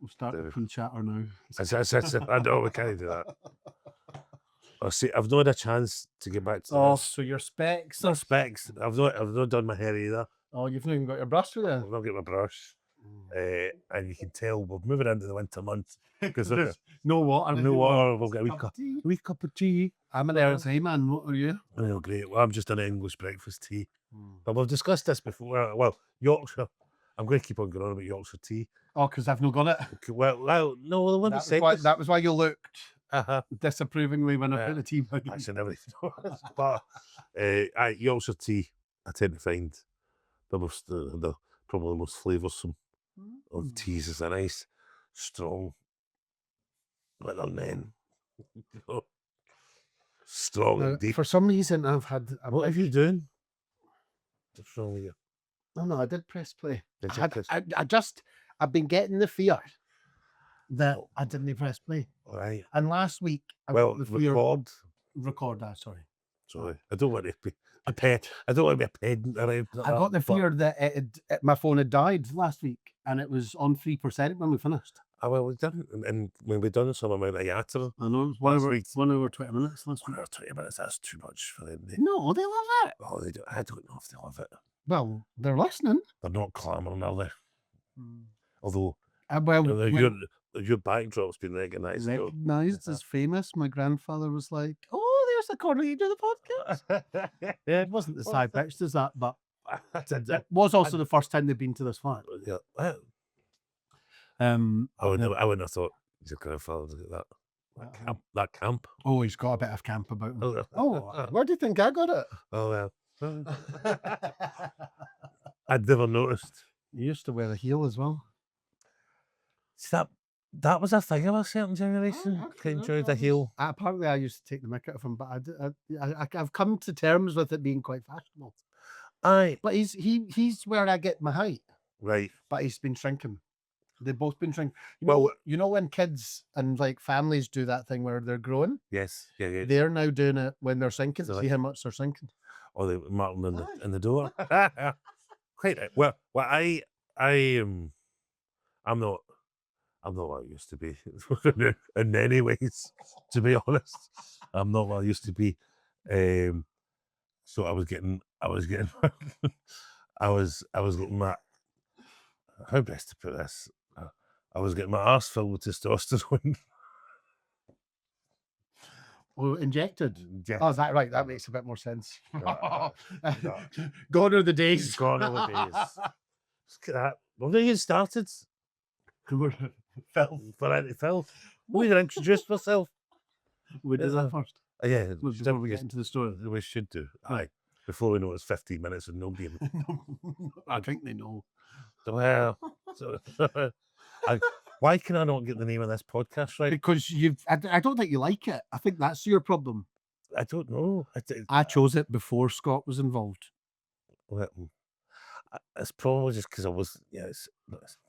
We'll start the pre-chatter now. I know we can't do that. I see. I've not had a chance to get back to this. So your specs. My specs. I've not done my hair either. Oh, you've not even got your brush with you. I've not got my brush. And you can tell we're moving into the winter months because there's no water. no water. We'll get a wee cup of tea. I'm an RSA man. What are you? Oh, great. Well, I'm just an English breakfast tea. But we've discussed this before. Well, Yorkshire. I'm going to keep on going on about Yorkshire tea. Oh, because I've not got it. Okay, well, no, the one that was why you looked disapprovingly when I put the tea down. Actually, never even noticed. But Yorkshire tea, I tend to find the probably the most flavoursome of teas. Is a nice, strong, little men. Strong and deep. For some reason, I've had. What are you doing? What's wrong with you? No, I did press play. I've been getting the fear that I didn't press play. All right. And last week, record. Sorry. I don't want to be a pet. I don't want to be a pedant around. I got the fear that my phone had died last week, and it was on 3% when we finished. Oh, well, we didn't, and when we done some amount of yatter. I know, it's 1 hour 20 minutes last week. 1 hour 20 minutes, that's too much for them. No, they love it. Oh, they do. I don't know if they love it. Well, they're listening. They're not clamouring, are they? Although, your backdrop's been recognised. Recognised as famous. My grandfather was like, "Oh, there's the corner you do the podcast." Yeah, it wasn't as high pitched as that, but it was also the first time they'd been to this flat. Yeah. I wouldn't have thought your grandfather did that camp. Oh, he's got a bit of camp about him. Oh, where do you think I got it? Oh, well. I'd never noticed. He used to wear a heel as well. See, that was a thing of a certain generation. Enjoyed the heel. Apparently, I used to take the mick out of him, but I've come to terms with it being quite fashionable. Aye, but he's where I get my height. Right, but he's been shrinking. They've both been shrinking. You know when kids and like families do that thing where they're growing? Yes, yeah. They're now doing it when they're sinking. So see how much they're sinking. Or they're marking in the door. Quite right. Well, I'm not what I used to be in many ways. To be honest, I'm not what I used to be. So I was getting my, how best to put this? I was getting my arse filled with testosterone. Oh, injected? Yeah. Oh, is that right? That makes a bit more sense. Gone are the days. Gone are the days. Look at that. When did you get started? Phil. We can introduce myself. We did that first. Yeah. Before we get into the story. We should do. Aye. Before we know it's 15 minutes and no game. I think they know. Well, why can I not get the name of this podcast right? Because I don't think you like it. I think that's your problem. I don't know. I chose it before Scott was involved. Well, it's probably just because I was,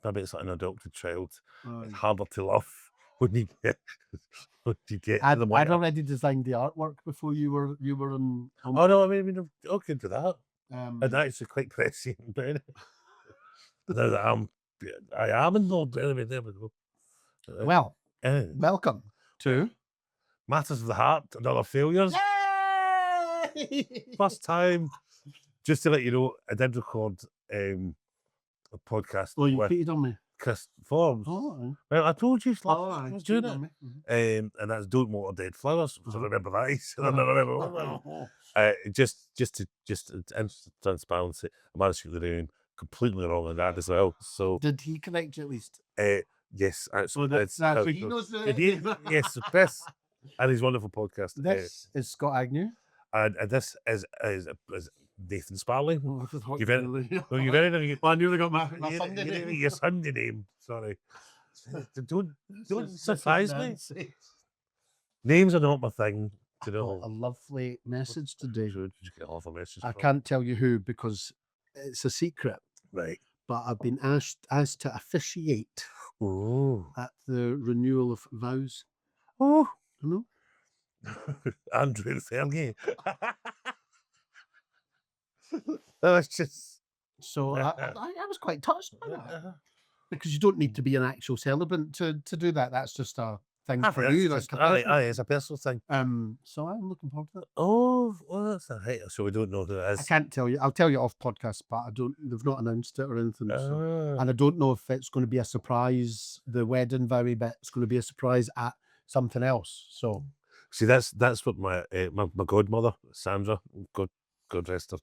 maybe it's like an adopted child. It's harder to love when you get. I'd already designed the artwork before you were in. Oh no, I mean, okay to that. And actually quite prescient about it. Now that I am involved. Anyway, there we go. Well, welcome to Matters of the Heart and Other Failures. Yay! First time. Just to let you know, I did record a podcast. Oh, you cheated on me. Chris Forbes. Oh, well, I told you I was doing it. And that's Don't Water Dead Flowers. So I remember that. I remember just in transparency, I'm actually doing completely wrong on that as well. So did he correct you at least? Yes. So he knows yes, best and his wonderful podcast. This is Scott Agnew. And this is Nathan Sparling. You very I nearly got my Sunday name. Your Sunday name. Sorry. Don't surprise me. Names are not my thing. You know. A lovely message today. Did you get off a message? I can't tell you who because it's a secret. Right. But I've been asked to officiate at the renewal of vows. Oh, you know? Andrew Fergie. That was just. So I was quite touched by that. because you don't need to be an actual celebrant to do that. That's just a thing for you. Like, It's a personal thing. so I'm looking forward to it. Oh, well, that's all right. So we don't know who it I is. can't tell you. I'll tell you off podcast, but I don't. They've not announced it or anything. So. Ah. And I don't know if it's going to be a surprise. The wedding vowy bit's going to be a surprise at something else. So See, that's what my godmother Sandra, God rest her,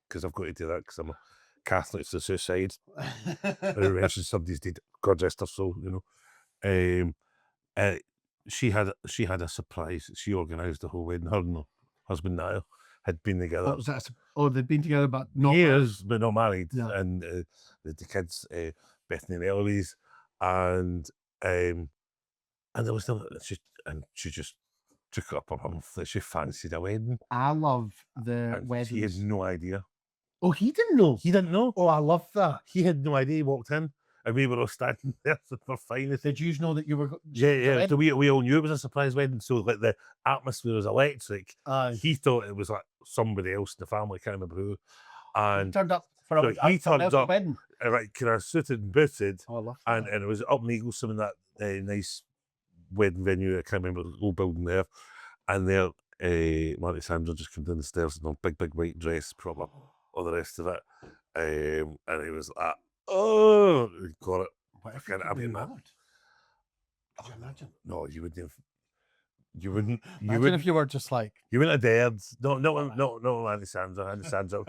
because I've got to do that because I'm a Catholic to the suicide. I mentioned somebody's dead. God rest her soul, you know. She had a surprise. She organised the whole wedding. Her and her husband Niall had been together. what was that? Oh, they've been together, but not years, but not married. Yeah. And the kids, Bethany and Eloise, and there was no. She just took it up her month that she fancied a wedding. I love the And weddings. he had no idea. Oh, he didn't know. He didn't know. Oh, I love that. He had no idea. He walked in, and we were all standing there for finest. Did you know that you were? Yeah. So we all knew it was a surprise wedding. So like the atmosphere was electric. He thought it was like somebody else in the family. Can't remember who. And turned up for so he turned up, wedding. Right, kind of suited and booted. Oh, I love that. And it was up in Eaglesham in that nice wedding venue. I can't remember the old building there. And there, Marty Sandra just came down the stairs in a big white dress, proper, all the rest of it. And he was like, oh, he got it. What if I mean, mad? Could you imagine? No, you wouldn't have. You wouldn't. Imagine if you were just like. You wouldn't have dared. No, Andy Sandra. Andy Sandra.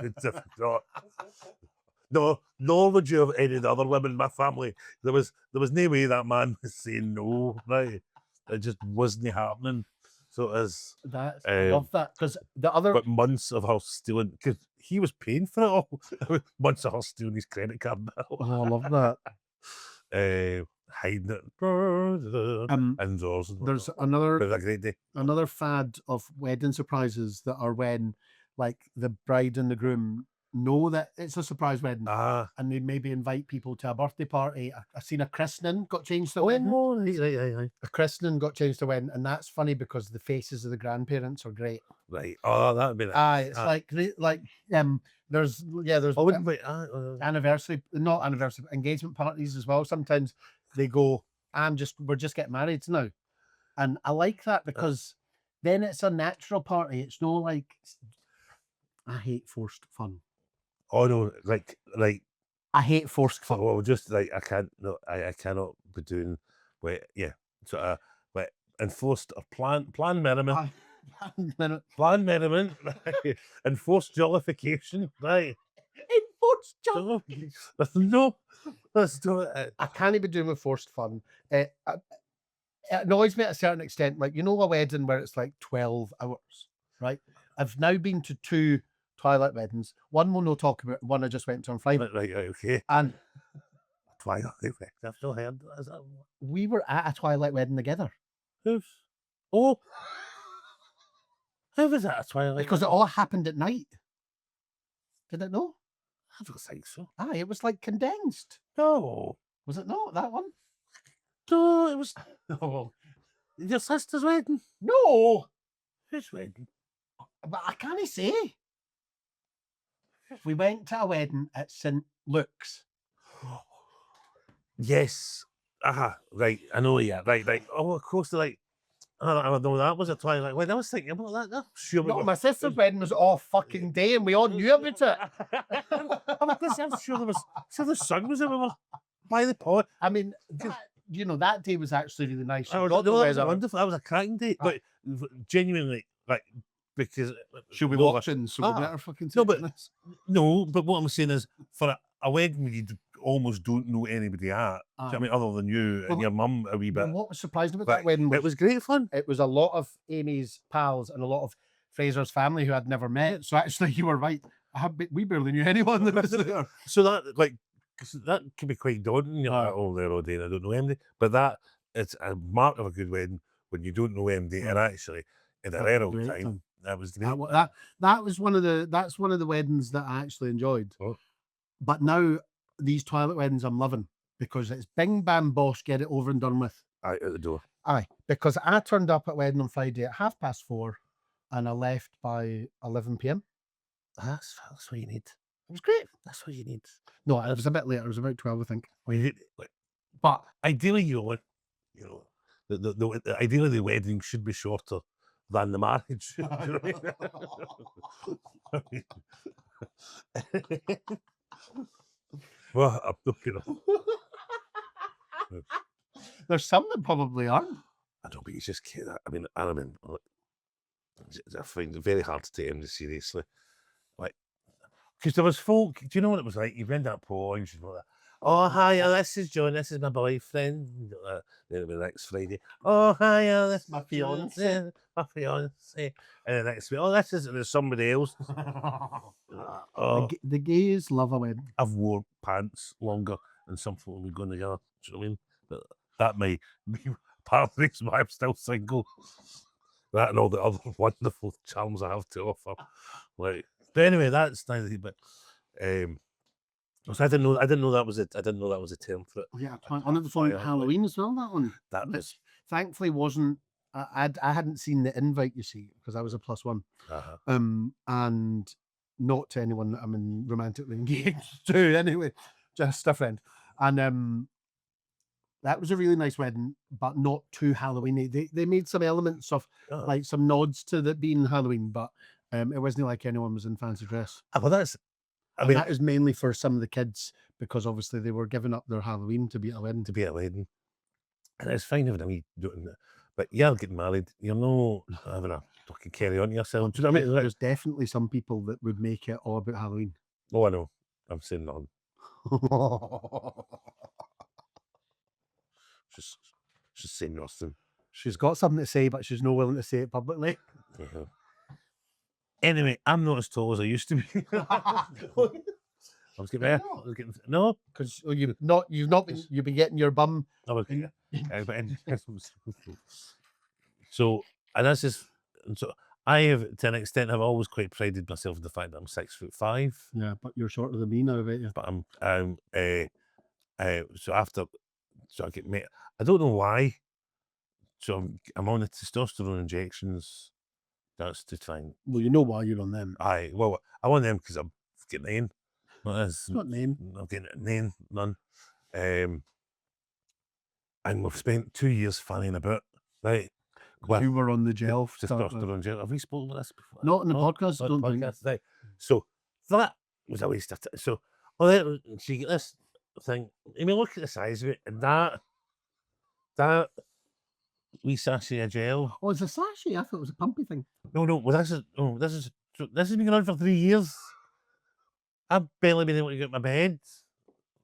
No, nor would you have any of the other women in my family. There was no way that man was saying no, right? It just wasn't happening. So it is. I love that, because the other. But months of her stealing, because he was paying for it all. Months of her stealing his credit card bill. Oh, I love that. Hiding it indoors. There's another. It was a great day. Another fad of wedding surprises that are when, like, the bride and the groom know that it's a surprise wedding, and they maybe invite people to a birthday party. I seen a christening got changed to a wedding. Right. A christening got changed to a wedding, and that's funny because the faces of the grandparents are great. Right. Oh, that would be nice. It's there's I wouldn't wait. not anniversary, engagement parties as well. Sometimes they go, we're just getting married now. And I like that because then it's a natural party. It's no like, I hate forced fun. Oh no, like I hate forced fun. well, just like I cannot be doing sort of enforced or planned merriment. Planned merriment, right? Enforced jollification, right? Enforced jollification. Let's do it. I can't be doing with forced fun. It annoys me at a certain extent. Like, a wedding where it's like 12 hours, right? I've now been to 2 Twilight weddings. One we'll not talk about. One I just went to on Friday. Right, okay. And Twilight wedding. I've still heard. We were at a Twilight wedding together. Who was that? A Twilight? Because it all happened at night. Did it not? I don't think so. It was like condensed. No. Was it not that one? No, it was. No. Your sister's wedding? No. Whose wedding? But I can't say. We went to a wedding at St. Luke's. Yes. Right. I know, yeah. Right. Oh, of course, like, I don't know, that was a Twilight wedding. I was thinking about that. No, sure. No, my sister's wedding was all fucking day and we all knew about it. I'm sure the sun was everywhere by the pot. I mean, that day was actually really nice. That was wonderful. That was a cracking day. But genuinely, like, because should we watch in? So we better fucking this. No, but what I'm saying is, for a wedding where you almost don't know anybody at, I mean, other than you and your mum a wee bit. What was surprising about that wedding? It was great fun. It was a lot of Amy's pals and a lot of Fraser's family who I'd never met. So actually, you were right. We barely knew anyone that was there. So that can be quite daunting. You're like, oh, they're all day and I don't know anybody. But it's a mark of a good wedding when you don't know anybody. And actually, in a rare old time, that was great. That's one of the weddings that I actually enjoyed. But now these Twilight weddings I'm loving because it's bing bam bosh, get it over and done with. Out the door. Because I turned up at wedding on Friday at 4:30 and I left by 11 p.m. That's what you need. It was great. That's what you need. No, it was a bit later. It was about 12, I think. Well, But ideally, ideally the wedding should be shorter than the marriage. Do you know what I mean? Well, I'm not gonna. there's some that probably aren't. I don't, but you just can't. I mean, I find it very hard to take him seriously. Like, because there was folk. Do you know what it was like? You read that poem, and she's like, "Oh hi, this is John. This is my boyfriend." Then it'll be next Friday. "Oh hi, this is My my fiance, my fiance." And the next week, "Oh, there's somebody else." Oh, The gays love a wedding. I've wore pants longer than something when we go together. Do you know what I mean? But that may be part of the reason why I'm still single. That and all the other wonderful charms I have to offer. Like, but anyway, that's neither here. But so I didn't know that was it. I didn't know that was a term for it. Oh, yeah, and it was on Halloween as well. That one. That was Thankfully wasn't. I hadn't seen the invite, you see, because I was a +1. And not to anyone that I'm romantically engaged to, anyway, just a friend. And that was a really nice wedding, but not too Halloweeny. They made some elements of like some nods to that being Halloween, but it wasn't like anyone was in fancy dress. Well, that's. I mean, that is mainly for some of the kids because obviously they were giving up their Halloween to be at a wedding. And it's fine having a wee doing that. But you're getting married, you're not having a fucking carry on to yourself. Do you know what I mean? There's definitely some people that would make it all about Halloween. Oh, I know. I'm saying none. She's saying nothing. She's got something to say, but she's not willing to say it publicly. Anyway, I'm not as tall as I used to be. I was getting there. No, because you've been getting your bum. So, and that's just so. I have, to an extent, I've always quite prided myself in the fact that I'm 6'5". Yeah, but you're shorter than me now, I bet you. But so after, so I get made. I don't know why. So I'm on the testosterone injections. That's to try and. Well, you know why you're on them. Well, I want them because I'm getting nain. It's not nain. I'm getting nain, none. And we've spent 2 years fanning about, right? Well, you were on the gel. Testosterone gel. Have we spoken about this before? Not in the podcast. Don't think. Right. So that was a waste of time. So, so you get this thing. I mean, look at the size of it, and that wee sachet of gel. Oh, it's a sachet. I thought it was a pumpy thing. No. Well, this has been going on for 3 years. I've barely been able to get out of my bed.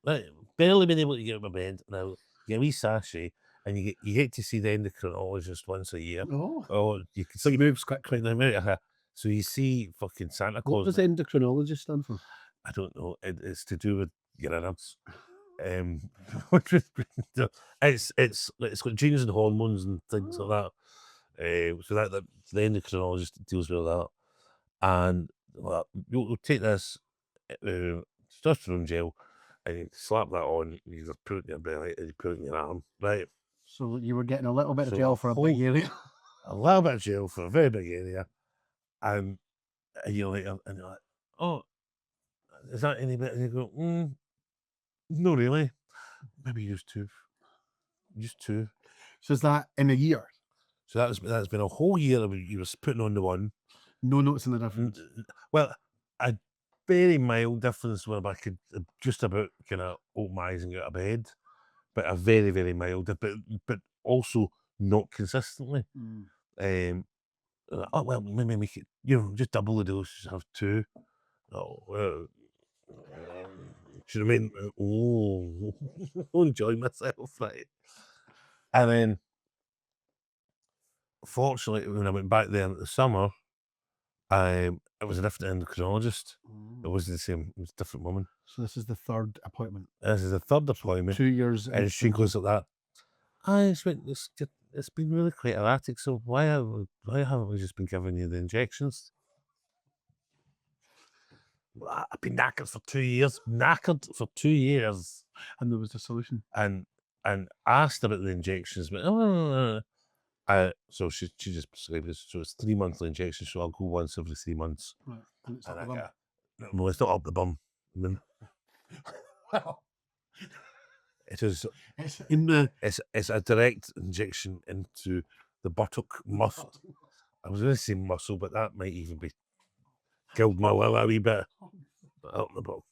Right, barely been able to get out of my bed. Now you get a wee sachet, and you get to see the endocrinologist once a year. Oh, you can. So he moves quickly now. So you see fucking Santa Claus. What does endocrinologist stand for? I don't know. It's to do with your innards. It's got genes and hormones and things like that. So that the endocrinologist deals with that, and you'll take this testosterone gel and you slap that on. You just put it in your belly and you put it in your arm, right? So you were getting a little bit of gel for a big area. A little bit of gel for a very big area, and a year later, and you're like, "Oh, is that any better?" And you go, "No, really. Maybe just two. So is that in a year? So that's been a whole year of you was putting on the one. No noticing the difference. Well, a very mild difference where I could just about kind of open my eyes and get out of bed, but a very, very mild, but also not consistently. Oh well, maybe make it, just double the dose, have two. Oh, do you know what I mean? Oh, enjoy myself, right? And then, fortunately, when I went back there in the summer, it was a different endocrinologist. It wasn't the same. It was a different woman. So this is the third appointment. This is the third appointment. 2 years. And she goes like that. It's been really quite erratic. So why haven't we just been giving you the injections? I've been knackered for 2 years. And there was a solution. And asked about the injections, but so she just prescribed this. So it's 3 monthly injections. So I'll go once every 3 months. Right. And it's And well, it's not up the bum. It is. It's in the It's a direct injection into the buttock muscle. I was going to say muscle, but that might even be killed my will a wee bit. Up the bottom.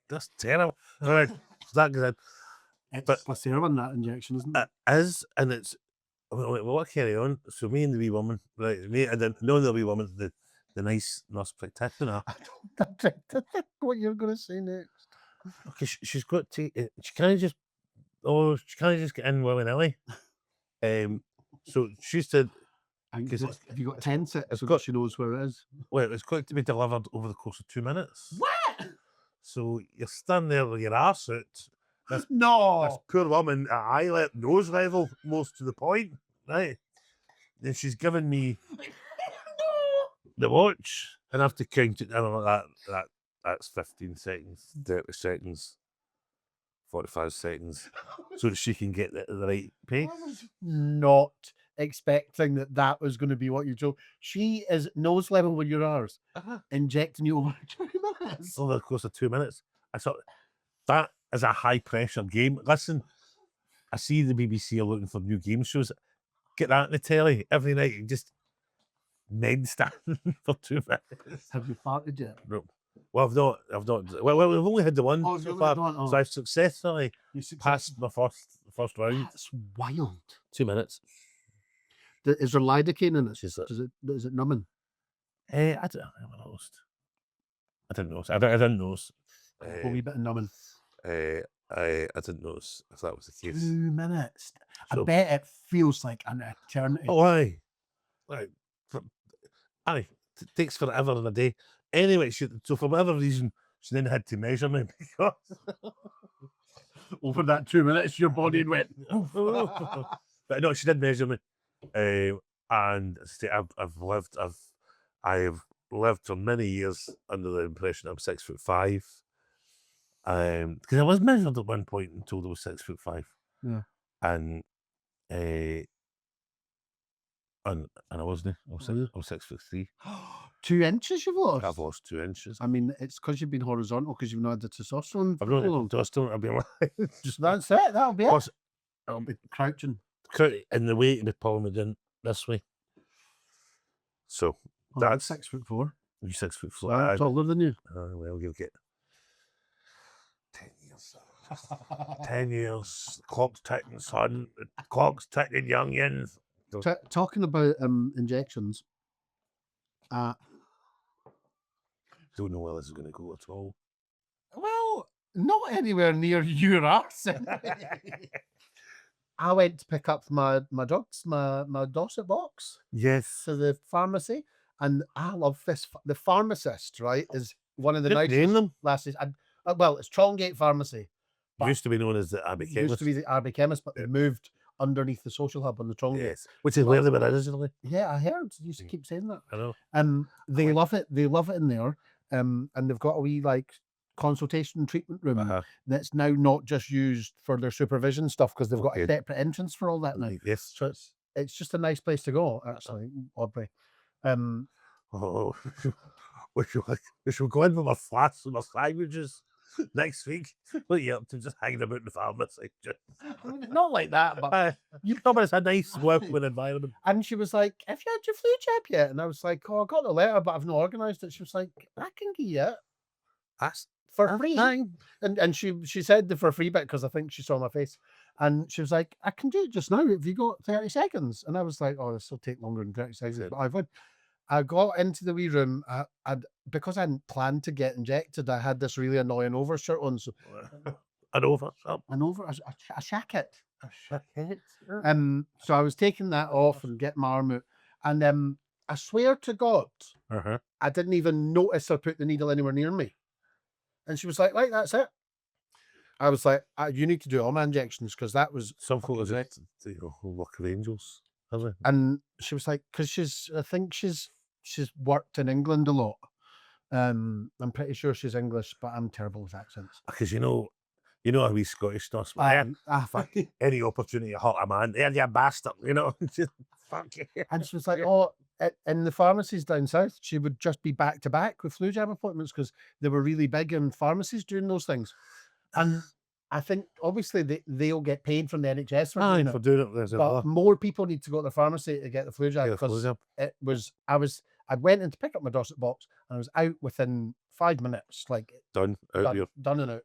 That's terrible. All right, so that goes in. it's But- placebo that injection, isn't it? It is, and it's. Well, what carry on? So me and the wee woman, right? Me and then no, the wee woman, the nice nurse practitioner. I don't think what you're going to say next. Okay, she's got to. She can't just. Oh, she can't just get in willy nilly. So she said, And 'Cause have you got 10 sets it's so got- that she knows where it is? well, it's got to be delivered over the course of 2 minutes. What? So you're standing there with your arse out. This No. poor woman at eyelet nose level, most to the point, right? Then she's given me the watch, and I have to count it. I don't know that's 15 seconds, 30 seconds, 45 seconds, so that she can get the right pace. I was not expecting that was going to be what you told. She is nose level with your ours, injecting you over 2 minutes. Over the course of 2 minutes. I thought that is a high pressure game. Listen, I see the BBC are looking for new game shows. Get that in the telly every night and just men standing for 2 minutes. Have you farted yet? No. Well, I've not. Well, we've only had the one Oh, so you've far, only had one? so Oh. I've successfully You passed my first round. That's wild. 2 minutes. Is there lidocaine in it? She's Is it numbing? I haven't noticed. I didn't notice. I didn't notice. A wee bit of numbing. I didn't notice if that was the 2 case. minutes. I So- bet it feels like an eternity. Oh, aye. Right. Aye. It takes forever in a day. Anyway, so for whatever reason, she then had to measure me because Over that 2 minutes, your body went. but no, she did measure me. And as I say, I've lived for many years under the impression I'm 6'5". Because I was measured at one point and told I was 6'5". Yeah. And I wasn't. I was 6'3". 2 inches you've lost? I've lost 2 inches. I mean, it's because you've been horizontal because you've not had the testosterone. I've for not so long. had testosterone. I've been like, just That's it. That'll be it. plus I'll be crouching. in the way to be pulling it in this way. So Oh, that's 6'4". you 6'4". So I'm taller than you. Well, you'll get 10 years. 10 years. The clock's ticking, son. The clock's ticking, youngins. Talking about injections. Don't know where this is going to go at all. Well, not anywhere near your arse. I went to pick up my drugs, my Dorset box Yes. to the pharmacy, and I love this. The pharmacist, right, is one of the Just nicest name them. lasses. Well, it's Trongate Pharmacy. But Used to be known as the Abbey It Chemist. used to be the Abbey Chemist, but they moved underneath the social hub on the Trongate. Yes. Which is where they were originally. Yeah, I heard. You used to keep saying that. I know. They love it. They love it in there. And they've got a wee like consultation and treatment room that's now not just used for their supervision stuff because they've got a Okay. separate entrance for all that now. Yes. So it's just a nice place to go, actually, oddly. Oh, we should go in with our flats and our sandwiches next week. What are you up to? Just hanging about in the pharmacy. I mean, not like that, but You know, but it's a nice working environment. and she was like, "Have you had your flu jab yet?" And I was like, "Oh, I got the letter, but I've not organised it." She was like, "I can give you it That's for free." fine. And she said the for free bit because I think she saw my face. And she was like, "I can do it just now. Have you got 30 seconds?" And I was like, "Oh, this will take longer than 30 seconds." Good. But I would. I got into the wee room. Because I hadn't planned to get injected, I had this really annoying overshirt on. So An over. A shacket. shacket. So I was taking that off and getting my arm out. And I swear to God, I didn't even notice her put the needle anywhere near me. And she was like, that's it. I was like, you need to do all my injections because that was Some photos great. work of angels. Has it? And she was like, because I think she's worked in England a lot. I'm pretty sure she's English, but I'm terrible with accents. Because you know how we Scottish stuff. Fuck. Any opportunity to hurt a man, there you bastard. You know, just fuck you. And she was like, "Oh, in the pharmacies down south, she would just be back to back with flu jab appointments because they were really big in pharmacies doing those things." And I think obviously they'll get paid from the NHS for Aye, doing for it, doing it, there's but another. more people need to go to the pharmacy to get the flu jab Yeah, flu because jab. I went in to pick up my Dorset box and I was out within 5 minutes, like Done, out here. done and out.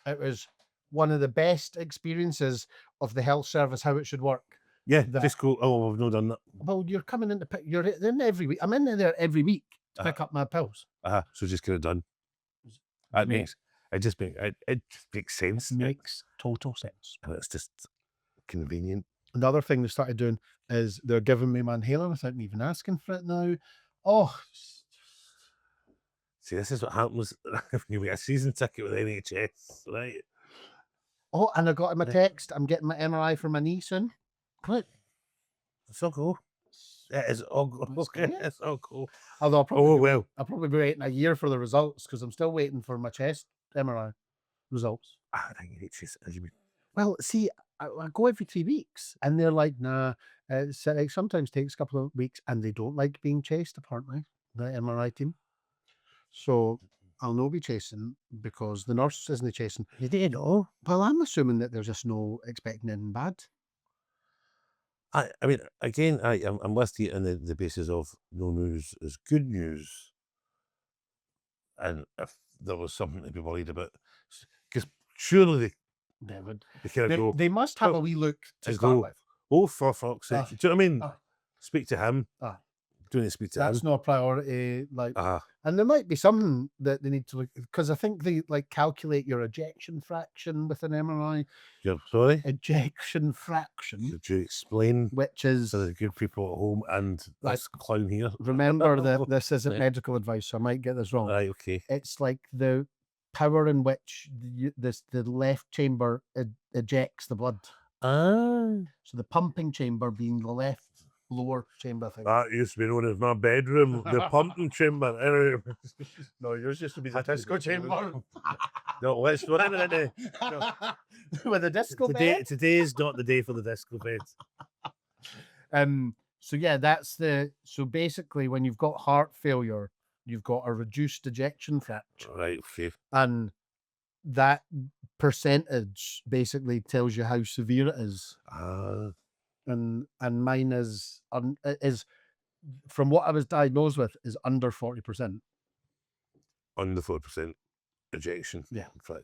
It was one of the best experiences of the health service, how it should work. Yeah, That- just go, oh, I've not done that. Well, you're coming in to pick, you're in every week. I'm in there every week to pick up my pills. So just get it done. It just makes sense. Makes total sense. And it's just convenient. Another thing they started doing is they're giving me my inhaler without me even asking for it now. Oh, See, this is what happens when you get a season ticket with NHS, right? oh, and I got in my text, I'm getting my MRI for my knee soon. What? It's all cool. It is all cool. That's Okay, great. it's all cool. Although Well. I'll probably be waiting a year for the results because I'm still waiting for my chest MRI results. I think NHS, as you mean. Well, see, I go every 3 weeks and they're like, nah, it sometimes takes a couple of weeks and they don't like being chased, apparently, the MRI team. So I'll no be chasing because the nurse isn't chasing. You didn't know? Well, I'm assuming that there's just no expecting anything bad. I mean, again, I'm with you on the basis of no news is good news. And if there was something to be worried about, because surely They would. they kind of go, They must have "Oh," a wee look to and start go, with. oh, for fuck's sake. Do you know what I mean? Aye. Speak to him. Aye. Do you need to speak to him? That's not a priority. Like, Ah, and there might be something that they need to look, because I think they like calculate your ejection fraction with an MRI. you're sorry? Ejection fraction, Could you explain which is, to the good people at home and Right. this clown here? remember that this isn't Right. medical advice, so I might get this wrong. Right, okay. It's like the power in which the left chamber ejects the blood. Ah. So the pumping chamber being the left lower chamber thing. That used to be known as my bedroom, the pumping chamber. Anyway. No, yours used to be the Had to disco be- chamber. No, let's not into that. No. With a disco bed. Today is not the day for the disco bed. So yeah, so basically when you've got heart failure, you've got a reduced ejection fraction. Right, okay. And that percentage basically tells you how severe it is. Ah, And mine is from what I was diagnosed with is under 40%. under 4% ejection. Yeah. Right.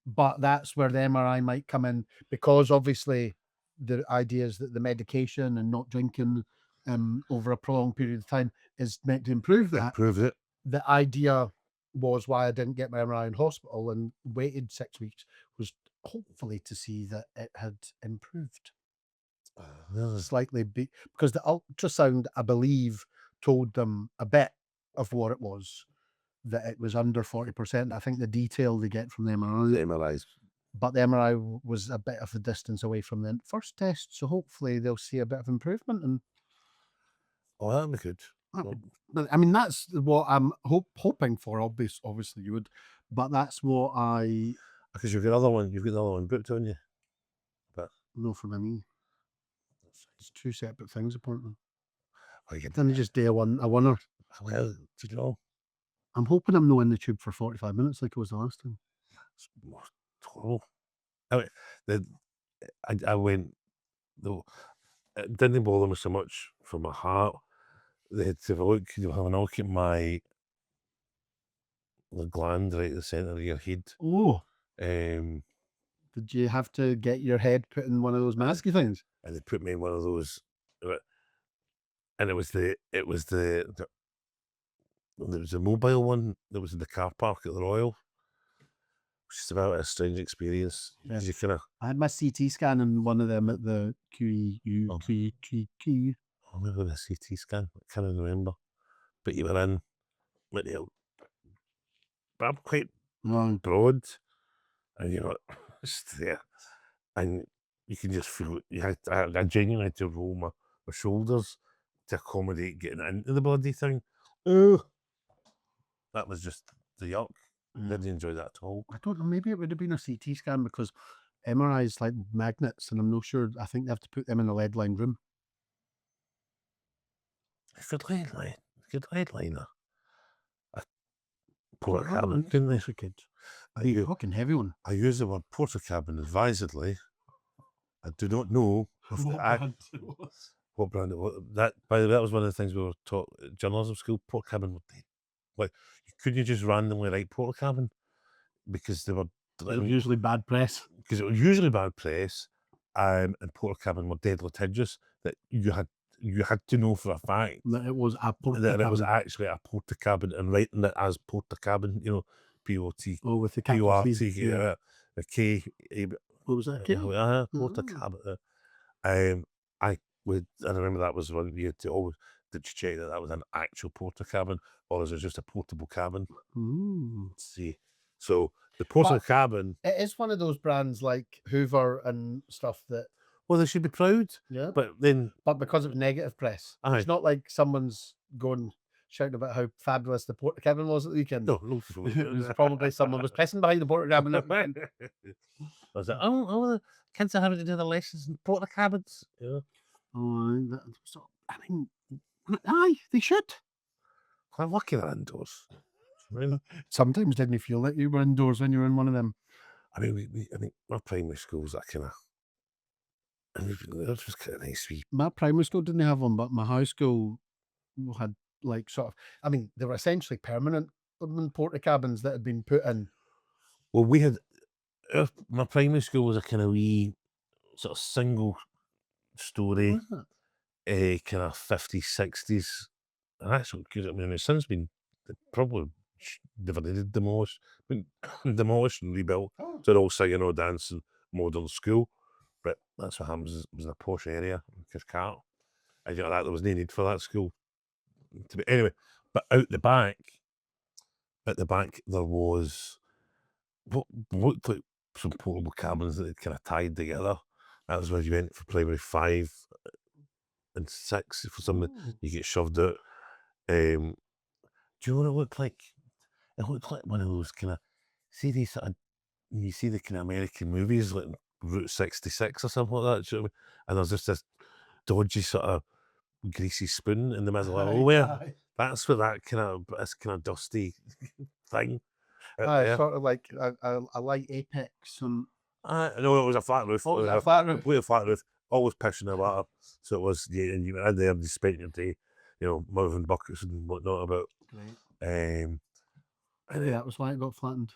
But that's where the MRI might come in, because obviously the idea is that the medication and not drinking over a prolonged period of time is meant to improve that. Proves it. The idea was why I didn't get my MRI in hospital and waited 6 weeks was hopefully to see that it had improved slightly, because the ultrasound, I believe, told them a bit of what it was, that it was under 40%. I think the detail they get from the MRI, The MRIs. but the MRI was a bit of a distance away from the first test, so hopefully they'll see a bit of improvement. And Oh, that'd be good. but I mean, that's what I'm hoping for. Obviously you would, but that's what I Because you've got another one. You've got another one booked on you. know for my knee. It's two separate things apparently. Well, you Then they just do a winner. well, do you know? I'm hoping I'm not in the tube for 45 minutes like it was the last time. It's horrible. I mean, I went, though, it didn't bother me so much for my heart. They had to have a look at the gland right at the centre of your head. Oh, Um, did you have to get your head put in one of those masky things? and they put me in one of those, and it was there was a mobile one that was in the car park at the Royal, which is about a strange experience. Yeah. You kind of, I had my CT scan in one of them at the QEU. Oh. QE. I remember the CT scan, I can't remember, but you were in, but I'm quite broad, and you're just there, and you can just feel, I genuinely had to roll my shoulders to accommodate getting into the bloody thing. Oh, that was just the yuck. Didn't enjoy that at all. I don't know, maybe it would have been a CT scan, because MRI is like magnets, and I'm not sure. I think they have to put them in a lead-lined room. Good lead liner. Poor Oh, cabin, didn't they? for kids. Fucking heavy one. I use the word porter cabin advisedly. I do not know if what brand it was. That, by the way, that was one of the things we were taught at journalism school. Porter cabin were dead. Like, couldn't you just randomly write porter cabin because they were It was usually bad press. because it was usually bad press, and porter cabin were dead litigious. That you had to know for a fact That it was a porter that it was cabin. actually a porter cabin, and writing it as porter cabin, P-O-T. Oh, with the capital P-O-R-T, C. Yeah. the K, What was that? porter Oh. cabin. I remember that was one you had to always check that was an actual porter cabin, or is it just a portable cabin? Ooh. Let's see. So the porter But cabin, it is one of those brands like Hoover and stuff that, well, they should be proud, yeah. but then But because of negative press, Aye. it's not like someone's going shouting about how fabulous the porter cabin was at the weekend. no, It was probably someone was pressing behind the porter cabin. was it? Oh, the kids are having to do their lessons in porter cabins. Yeah. Oh, I mean, aye, they should. I'm lucky they're indoors. I mean, Sometimes didn't you feel like you were indoors when you were in one of them? I mean, our primary schools, that kind of, and they're just kind of nice. My primary school didn't have one, but my high school had like sort of. I mean, they were essentially permanent porter cabins that had been put in. Well, we had my primary school was a kind of wee sort of single story, kind of 50s, 60s. And that's what good. I mean, it's since been probably divided, demolished, been demolished and rebuilt. Oh. So they're all singing or dancing modern school. But that's what happens. It was in a posh area in Kirkcart. And that there was no need for that school to be anyway. But at the back there was what looked like some portable cabins that they kind of tied together. That was where you went for primary 5 and 6 for something. You get shoved out. Do you know what it looked like? It looked like one of those kind of, see these sort of, you see the kind of American movies like Route 66 or something like that. Do you know what I mean? And there's just this dodgy sort of greasy spoon in the middle of nowhere. That's what that this kind of dusty thing. Sort of like a light Apex. No, it was a flat roof. Oh, it was a flat roof. With a flat roof, always pissing the water. So it was, yeah, and you were in there and you spent your day, moving buckets and whatnot about. Right. Maybe that was why it got flattened.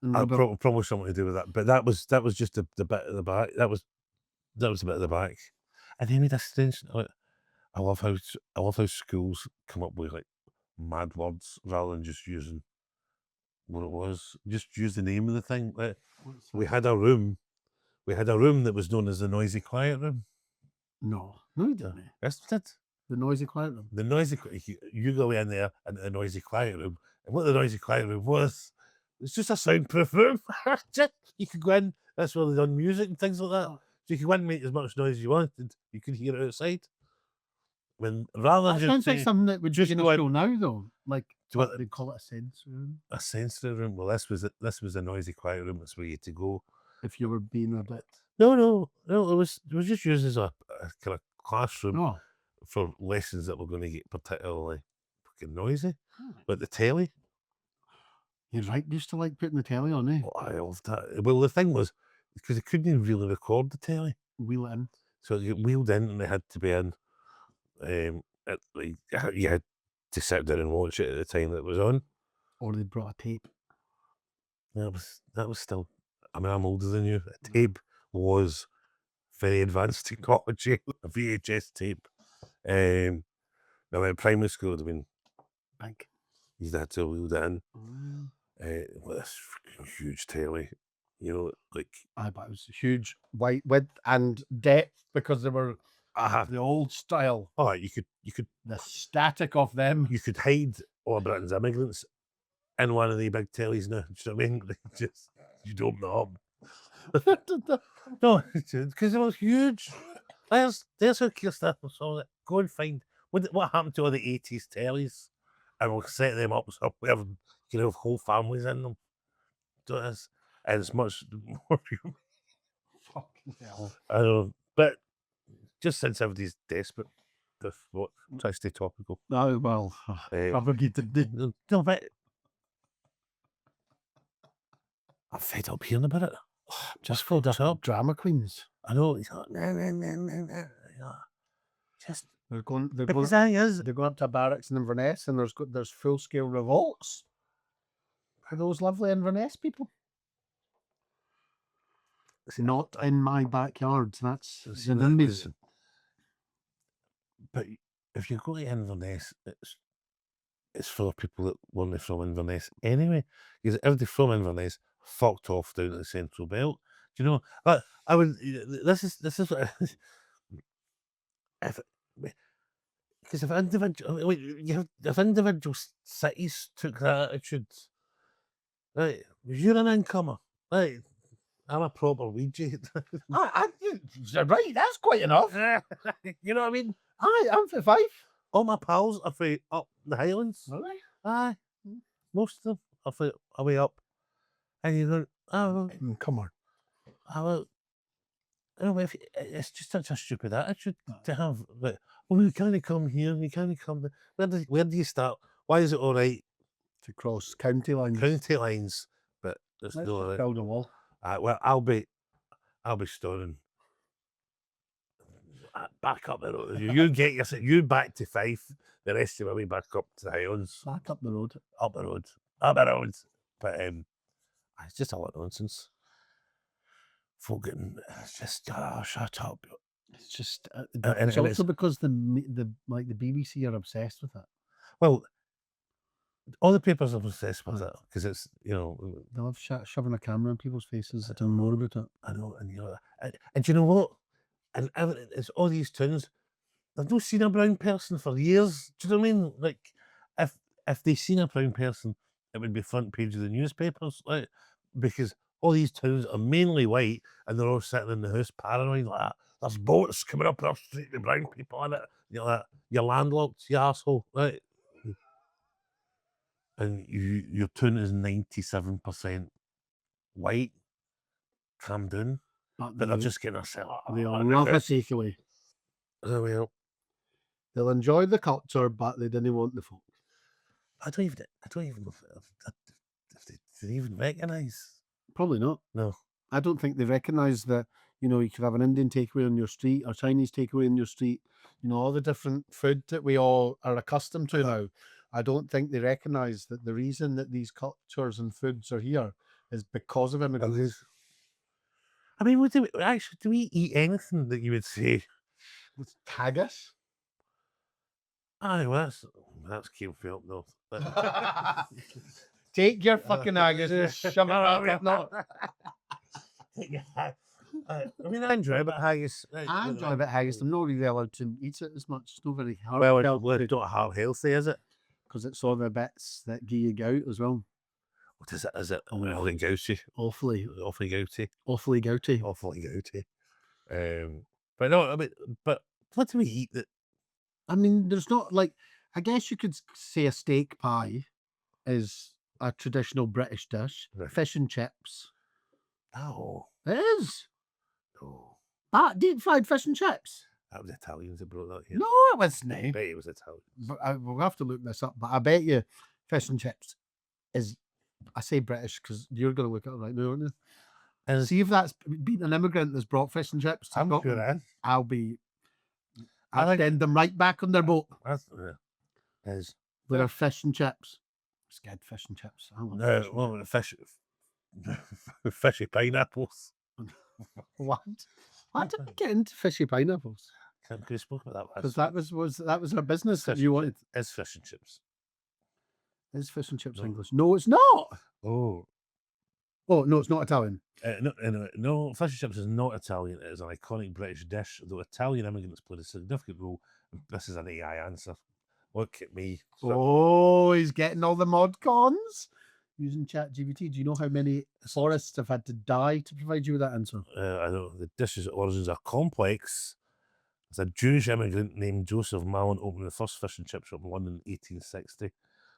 Probably something to do with that. But that was just the bit at the back. That was a bit at the back. And then we had a strange. I love how schools come up with like mad words rather than just using what it was. Just use the name of the thing. Like, we had a room that was known as the noisy quiet room. No, you didn't. Yes, we did. The noisy quiet room. The noisy, you go in there into the noisy quiet room, and what the noisy quiet room was, it's just a soundproof room. You could go in. That's where they done music and things like that. So you could go in and make as much noise as you wanted. You could hear it outside. When rather than sounds like something that would just in a school now, though. Like what they call it a sensory room. A sensory room. Well, this was a noisy quiet room. That's where you had to go if you were being a bit. No. It was just used as a kind of classroom Oh, for lessons that were going to get particularly fucking noisy. But the telly. You're right. Used to like putting the telly on, eh? Oh, I loved that. Well, the thing was, because they couldn't even really record the telly. Wheel it in. So you get wheeled in and they had to be in. You had to sit down and watch it at the time that it was on. Or they brought a tape. That was still. I mean, I'm older than you. A tape was very advanced technology. A VHS tape. Now in primary school, I mean, Big. you had to wheel it in. With this huge telly, like. But it was huge, white width and depth because they were the old style. Oh, you could the static of them. You could hide all of Britain's immigrants in one of the big tellies now. Do you know what I mean? Just you'd open it up. No, because it was huge. There's how Keir Starmer saw it. Go and find what happened to all the 80s tellies, and we'll set them up so we have whole families in them. So and it's much more. Fucking hell. I know, but just since everybody's desperate, try to stay topical. Oh well, propagated. No, but I'm fed up hearing about it. Just fed up. Drama queens. I know. He's like, nah, nah, nah, nah, nah. You know, just They're going because the thing is, they're going up to barracks in Inverness, and there's full scale revolts for those lovely Inverness people. It's not in my backyard. That's the NIMBYs. But if you go to Inverness, it's full of people that weren't from Inverness anyway. Because everybody from Inverness fucked off down to the Central Belt. Do you know? But I would. This is what. If because if individual cities took that attitude, right? You're an incomer, right? I'm a proper Ouija. Right, that's quite enough. You know what I mean? Aye, I'm 55. All my pals are from up the Highlands. Really? Aye, most of them are from away up. And you go, oh, Come on. well, it's just such a stupid attitude to have. Like, well, you can't come here, you can't come there. Where do you start? Why is it all right? To cross county lines. County lines, but it's Let's not just right. build a wall. Well, I'll be storing back up the road. You get yourself, you back to Fife. The rest of me back up to the Highlands. Back up the road. Up the road. Up the road. But it's just a lot of nonsense. Folk getting just shut up. It's just and it's also because the BBC are obsessed with it. Well, all the papers are obsessed with it because it's, you know, they love shoving a camera in people's faces and telling more about it. I know, and you know, and you know what? And it's all these towns. They've not seen a brown person for years. Do you know what I mean? Like, if they seen a brown person, it would be front page of the newspapers, like, because all these towns are mainly white, and they're all sitting in the house paranoid like that. There's boats coming up our street with brown people in it. You know, like, you're landlocked, you arsehole, right? And your town is 97% white. Calm down. But they're just getting themselves. They'll love a takeaway. Oh, well. They'll enjoy the culture, but they didn't want the folk. I don't even know if they even recognise. Probably not. No. I don't think they recognise that, you know, you could have an Indian takeaway on your street or Chinese takeaway on your street. You know, all the different food that we all are accustomed to now. I don't think they recognise that the reason that these cultures and foods are here is because of immigrants. I mean, do we eat anything that you would say? With haggis? Aye, well, that's came from up north. Take your fucking haggis and shove it up. No. I mean, I enjoy a bit of haggis. I enjoy a bit of haggis. I'm not really allowed to eat it as much. It's not very hard. Well, it's not heart healthy, is it? Because it's all the bits that give you gout as well. What is it? Is it awfully gouty? Awfully gouty. Awfully gouty. Awfully gouty. But no, I mean, but what do we eat that? I mean, there's not like, I guess you could say a steak pie is a traditional British dish. Right. Fish and chips. No. It is. No. Deep fried fish and chips. That was Italians that brought that here. No, it wasn't. I bet it was Italian. But we'll have to look this up. But I bet you fish and chips is, I say British because you're going to look at it right now, aren't you? And see if that's been an immigrant that's brought fish and chips to Scotland. I'll send them right back on their boat. With their fish and chips. Scared fish and chips. Fishy pineapples. What? Why did we get into fishy pineapples? Can we spoke about that? Because that was our business that you wanted. It's fish and chips. Is fish and chips English? No, it's not. Oh, no, it's not Italian. No, fish and chips is not Italian. It is an iconic British dish, though Italian immigrants played a significant role. This is an AI answer. Look at me. He's getting all the mod cons. Using ChatGPT. Do you know how many florists have had to die to provide you with that answer? I know. The dish's origins are complex. It's a Jewish immigrant named Joseph Mallon opened the first fish and chip shop in London in 1860.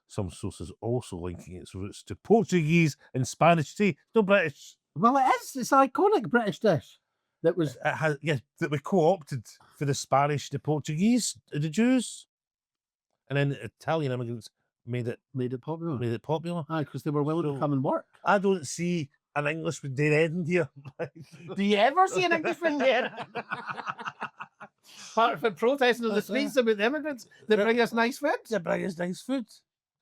Some sources also linking its roots to Portuguese and Spanish tea. No British. Well, it is. It's an iconic British dish. That was that we co-opted for the Spanish, the Portuguese, the Jews, and then the Italian immigrants made it popular. Aye, because they were willing to come and work. I don't see an Englishman doing anything here. Do you ever see an Englishman there? Part of protesting on the streets about the immigrants that bring us nice food. They bring us nice food.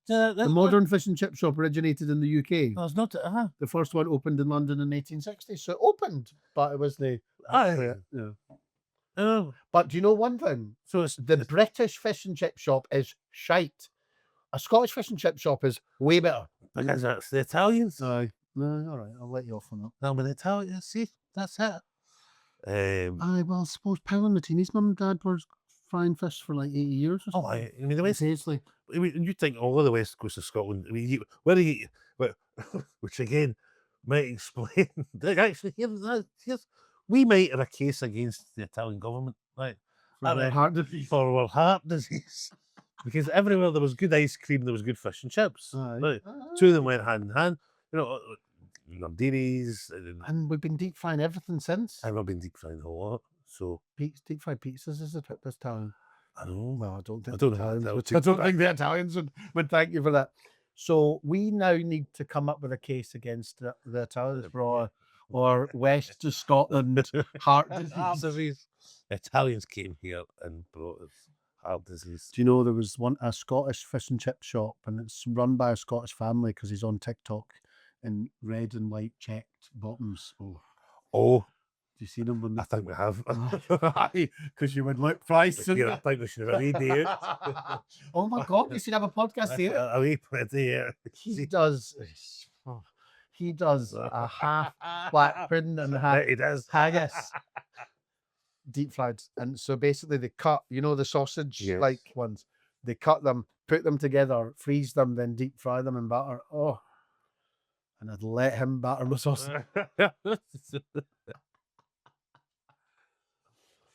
The modern fish and chip shop originated in the UK. There's not. The first one opened in London in 1860. So it opened, but it was the. Aye. Yeah. Oh, But do you know one thing? so it's The British fish and chip shop is shite. A Scottish fish and chip shop is way better. because that's the Italians. Aye. No, all right. I'll let you off on that. No, but the Italians. See, that's it. Aye, well, I suppose Palmertini's mum and dad were frying fish for like 80 years or Oh, something. I mean, the West. Paisley. I mean, you think all of the West Coast of Scotland? I mean, where do you? Which again might explain. Actually, here's we might have a case against the Italian government, right? For their heart disease. For our heart disease, because everywhere there was good ice cream, there was good fish and chips. Aye. Right? Two of them went hand in hand. You know, Nardini's, And we've been deep frying everything since. I've not been deep frying a lot, so Deep fried pizzas is a trip this town. I know. Well, I don't think I don't Italians know. would- I don't think the Italians would thank you for that. So we now need to come up with a case against the Italians for or West of Scotland heart disease. Italians came here and brought us heart disease. Do you know there was a Scottish fish and chip shop, and it's run by a Scottish family because he's on TikTok in red and white checked bottoms. Oh, Do you see them? When I think we have. Because you would look price. I think we should have a wee day out. Oh my God, you should have a podcast here. A wee pretty. He does. He does a half black pudding and half It is. haggis, deep fried. And so basically, they cut, you know, the sausage like ones. They cut them, put them together, freeze them, then deep fry them in butter. Oh, and I'd let him batter my sausage.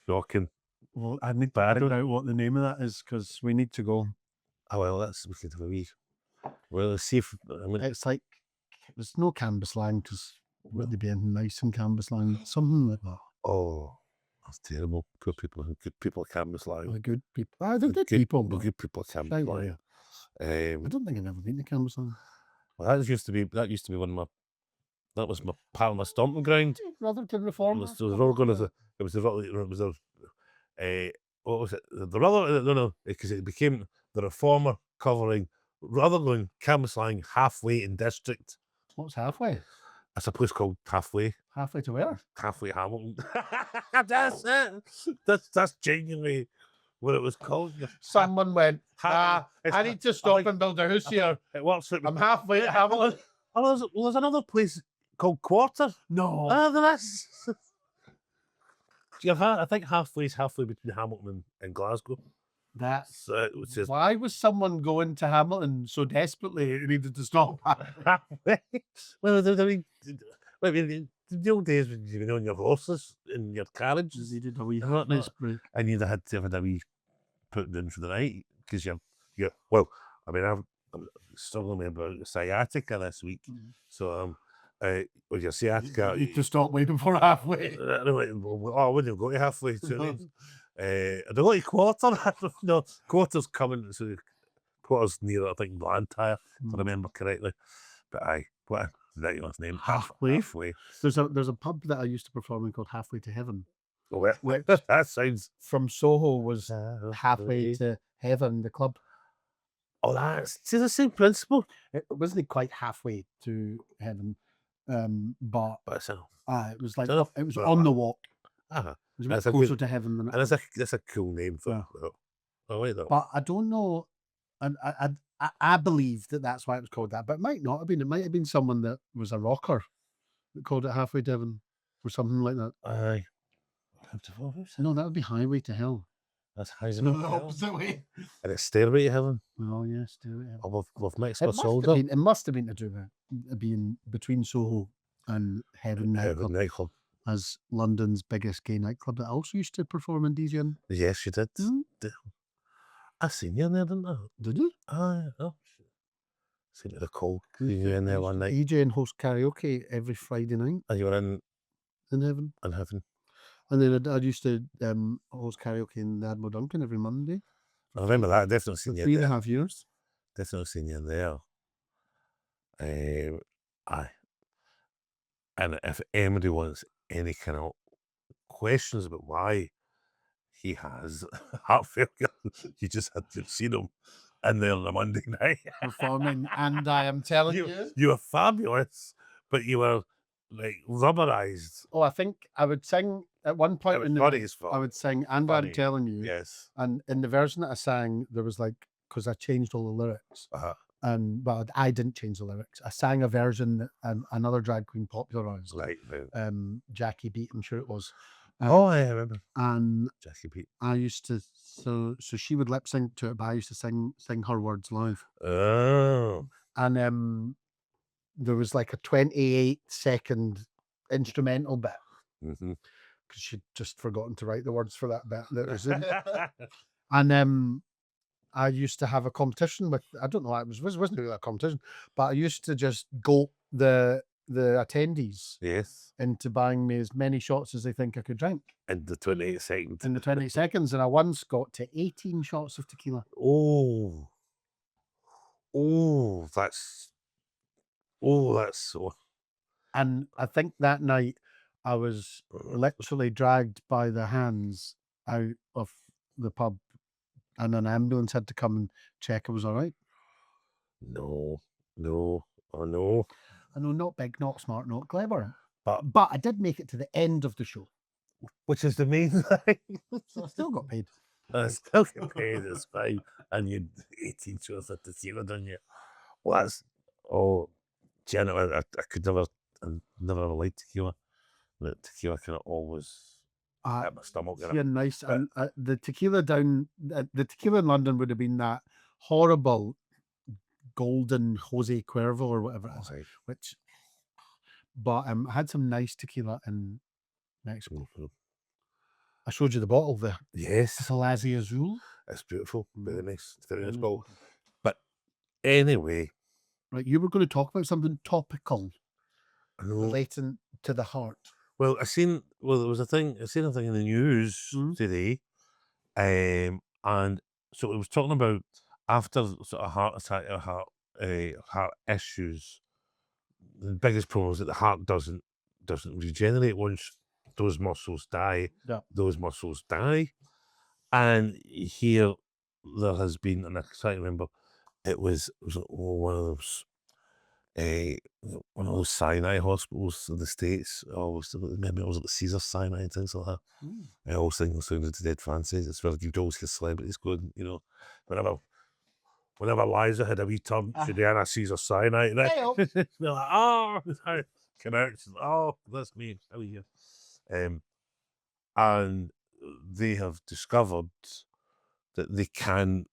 Shocking. Well, I need to find out what the name of that is because we need to go. Oh well, we could have a wee. Well, let's see if It's like there's no canvas line because would there be anything nice in canvas line? Something like that. Oh, that's terrible. Poor people. Good people canvas line. The good people. They're good people. The but good people canvas Shy line. I don't think I've ever been to canvas line. Well, that used to be one of my. That was my part of my stomping ground. Rutherglen Reform. It was what was it? The Rutherglen, no, because it became the Reformer covering Rutherglen, Cambuslang, Halfway in District. What's halfway? That's a place called Halfway. Halfway to where? Halfway Hamilton. That's it. That's genuinely what it was called. Someone went, I I need to stop and build a house here. It works. I'm halfway at Hamilton. Oh, there's another place called Quarter. No. There is. I think halfway between Hamilton and Glasgow. That's Which is why was someone going to Hamilton so desperately it needed to stop? halfway. Well, I mean, the old days when you were on your horses in your carriages, Needed a wee Not nice break. and you'd had to have a wee put down for the night because you're. Well, I mean, I'm struggling with about sciatica this week, so with your sciatica, You need to stop way before halfway. I wouldn't have got to halfway. I'd have got to Quarter. No, Quarter's coming. So Quarter's near, I think, Blantyre, if I remember correctly. But what a ridiculous name. Halfway? Halfway. There's a pub that I used to perform in called Halfway to Heaven. Oh, well, Which that sounds from Soho was halfway to heaven, the club. Oh, that's the same principle. It wasn't quite halfway to heaven, but But it's it was like So- it was on the walk. uh-huh. It was a That's bit a closer good- to heaven than And that's a cool name for Yeah. I like that. But I don't know, and I believe that that's why it was called that, but it might not have been. It might have been someone that was a rocker that called it Halfway to Heaven or something like that. Aye. No, that would be Highway to Hell. That's Highway No, to the Hell. opposite way. And it's Stairway to Heaven. Oh yes, do it. Oh, we've mixed It our must, souls have up. been, it must have been to do with it being between Soho and Heaven Heaven nightclub, nightclub. as London's biggest gay nightclub that also used to perform in DJ. Yes, you did. Mhm. I seen you in there, didn't I? Did you? Aye. Oh, seen you the call. You were in there one night. DJ and host karaoke every Friday night And you were in Heaven. Heaven. And then I used to host karaoke in the Admiral Duncan every Monday. I remember that. Definitely seen you 3.5 there. years. Definitely seen you there. Aye. And if anybody wants any kind of questions about why he has heart failure, you just had to have seen him in there on a Monday night. Performing, and I am telling you. You were fabulous, but you were like rubberized. Oh, I think I would sing at one It point was in the funny night. as fuck. I would sing, and Funny. I'm telling you. Yes. And in the version that I sang, there was like, because I changed all the lyrics, but I didn't change the lyrics. I sang a version that another drag queen popularized, Right. Jackie Beat, I'm sure it was. Oh, I remember. And Jackie Beat. I used to, so she would lip sync to it, but I used to sing her words live. Oh. And there was like a 28-second instrumental bit. Mm-hmm. Because she'd just forgotten to write the words for that bit that was in. And I used to have a competition with, I don't know, it wasn't really a competition, but I used to just go the attendees Yes. into buying me as many shots as they think I could drink. In the 28 seconds. In the 20 seconds, and I once got to 18 shots of tequila. Oh. Oh, that's so. And I think that night I was literally dragged by the hands out of the pub, and an ambulance had to come and check I was all right. No, oh no. I know, not big, not smart, not clever, But I did make it to the end of the show. which is the main thing. So I still got paid. I still get paid, it's fine. And you 18 shows at the theatre, didn't you? Well, that's genuine. I could never liked tequila. The tequila kind of always hit my stomach. Yeah, nice. And the tequila the tequila in London would have been that horrible golden Jose Cuervo or whatever it is, Right. but I had some nice tequila in Mexico. Mhm. I showed you the bottle there. Yes, Salazi Azul. it's beautiful. Very nice. It's very nice Mm. bottle. But anyway, Right, you were going to talk about something topical I know. relating to the heart. Well, I seen a thing in the news today, and so it was talking about after sort of heart attack or heart issues, the biggest problem is that the heart doesn't regenerate once those muscles die. Yeah. Those muscles die, and here there has been, and I can't remember, it was one of those Sinai hospitals in the States. Maybe it was at the Caesar Sinai and things like that. I always think it sounded dead fancy. It's where you'd always get celebrities going, whenever Liza had a wee turn, she'd be in a Caesar Sinai. They're like, oh, connections. Oh, that's me. How are you? And they have discovered that they can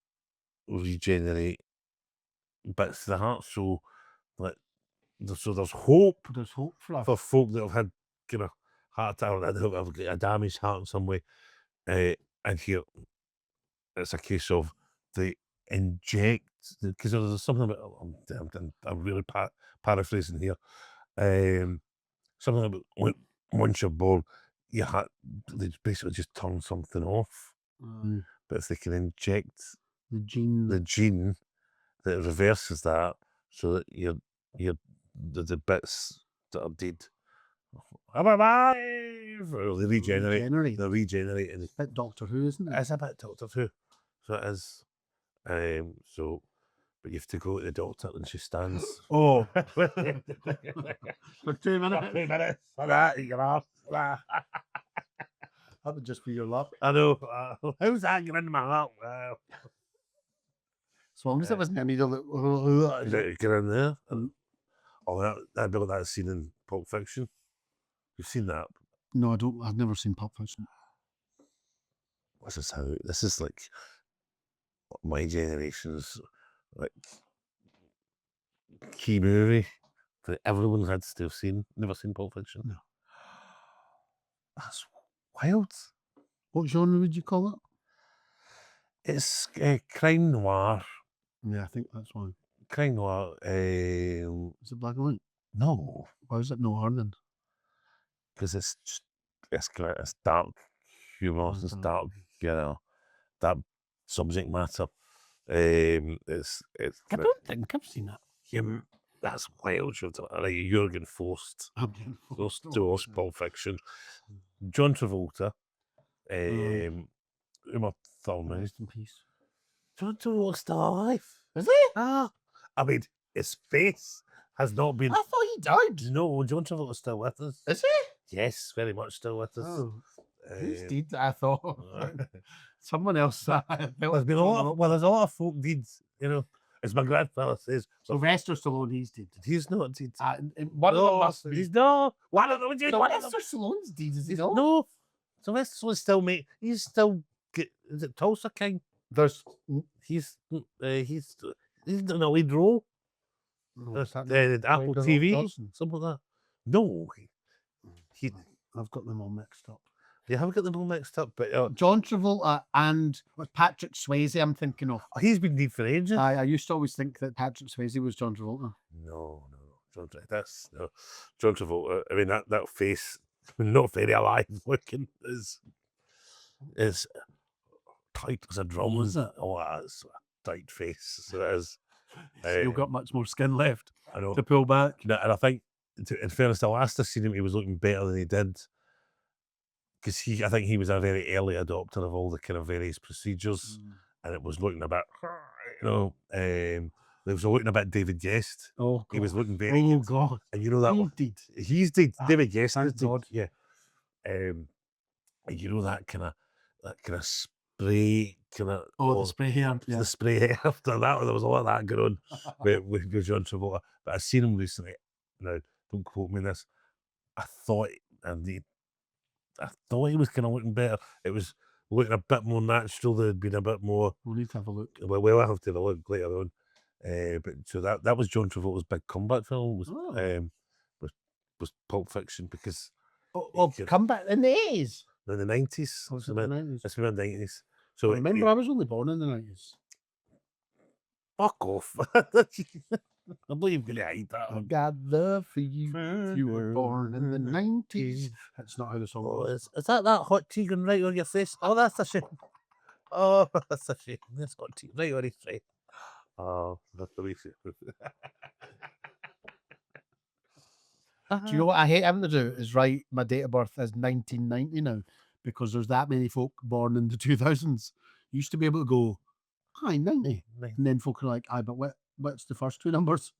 regenerate bits of the heart. So, there's hope. There's hope for us. For folk that have had kind of heart attack or that have got a damaged heart in some way. And here it's a case of they inject, because there's something about, I'm really paraphrasing here. Something about once you're born, your heart, they basically just turn something off. But if they can inject the gene that reverses that, so that the bits that are dead, I'm alive, or they regenerate. They regenerate. It's a bit Doctor Who, isn't it? It's a bit Doctor Who. So it is. But you have to go to the doctor and she stands. Oh. For 2 minutes. 2 minutes. For that, you know. That would just be your luck. I know. How's that getting in my heart? As long as it wasn't a needle Get in there. That'd be like that scene in Pulp Fiction. You've seen that? No, I don't. I've never seen Pulp Fiction. This is like my generation's like key movie that everyone had to have seen. Never seen Pulp Fiction. No. That's wild. What genre would you call it? It's crime noir. Yeah, I think that's one. Crime noir. Is it black and white? No. Why is it noir then? Because it's dark humour. It's dark, that subject matter. I don't think I've seen that. That's wild. Like Jurgen Forst. Forced divorce, Pulp Fiction. John Travolta. Uma Thurman. Rest in peace. John Travolta's still alive. Is he? Ah, I mean, his face has not been. I thought he died. No, John Travolta's still with us. Is he? Yes, very much still with us. Oh, who's Um, dead? I thought someone else. there's been a lot. There's a lot of folk deeds. You know, as my grandfather says. Sylvester Stallone, he's dead. He's not dead. One of them must be. He's no. One of them. Sylvester Stallone's dead, is he not? No. Sylvester Stallone still mate. He's still. Is it Tulsa King? There's He's in the lead role. Apple TV, Johnson? something like that. No, he. I've got them all mixed up. You haven't got them all mixed up, but John Travolta and Patrick Swayze, I'm thinking of. he's been dead for ages. I used to always think that Patrick Swayze was John Travolta. No. That's no. John Travolta. I mean that face, not very alive looking, is tight as a drum. Is it? Oh, that's a tight face. So it is. Still got much more skin left I know. to pull back. No, and I think, in fairness, the last I seen him, he was looking better than he did. Because I think he was a very early adopter of all the kind of various procedures, and it was looking a bit, there was looking a bit David Guest. Oh, God. He was looking very Oh, good. God. And you know that one? He's dead. David Guest thank is dead. God. Yeah. And you know that kind of spray kind of. Oh, the spray hair. Yeah. The spray hair after that. There was a lot of that going on with John Travolta. But I seen him recently. Now, don't quote me on this. I thought he was kind of looking better. It was looking a bit more natural. There'd been a bit more. We'll need to have a look. Well, we'll have to have a look later on. But so that was John Travolta's big comeback film. Was Pulp Fiction, because Come back in the 80s. in the 90s. Was it the 90s? It's been in the 90s. So Remember, I was only born in the 90s. fuck off. I believe you're gonna hate that. I got love for you. You were born in the 90s. That's not how the song goes. Is that hot tea going right on your face? Oh, that's a shame. Oh, that's a shame. That's hot tea right on his face. Oh, that's the way. Do you know what I hate having to do is write my date of birth as 1990 now, because there's that many folk born in the 2000s. You used to be able to go, hi, 90. And then folk are like, aye, but what's the first two numbers?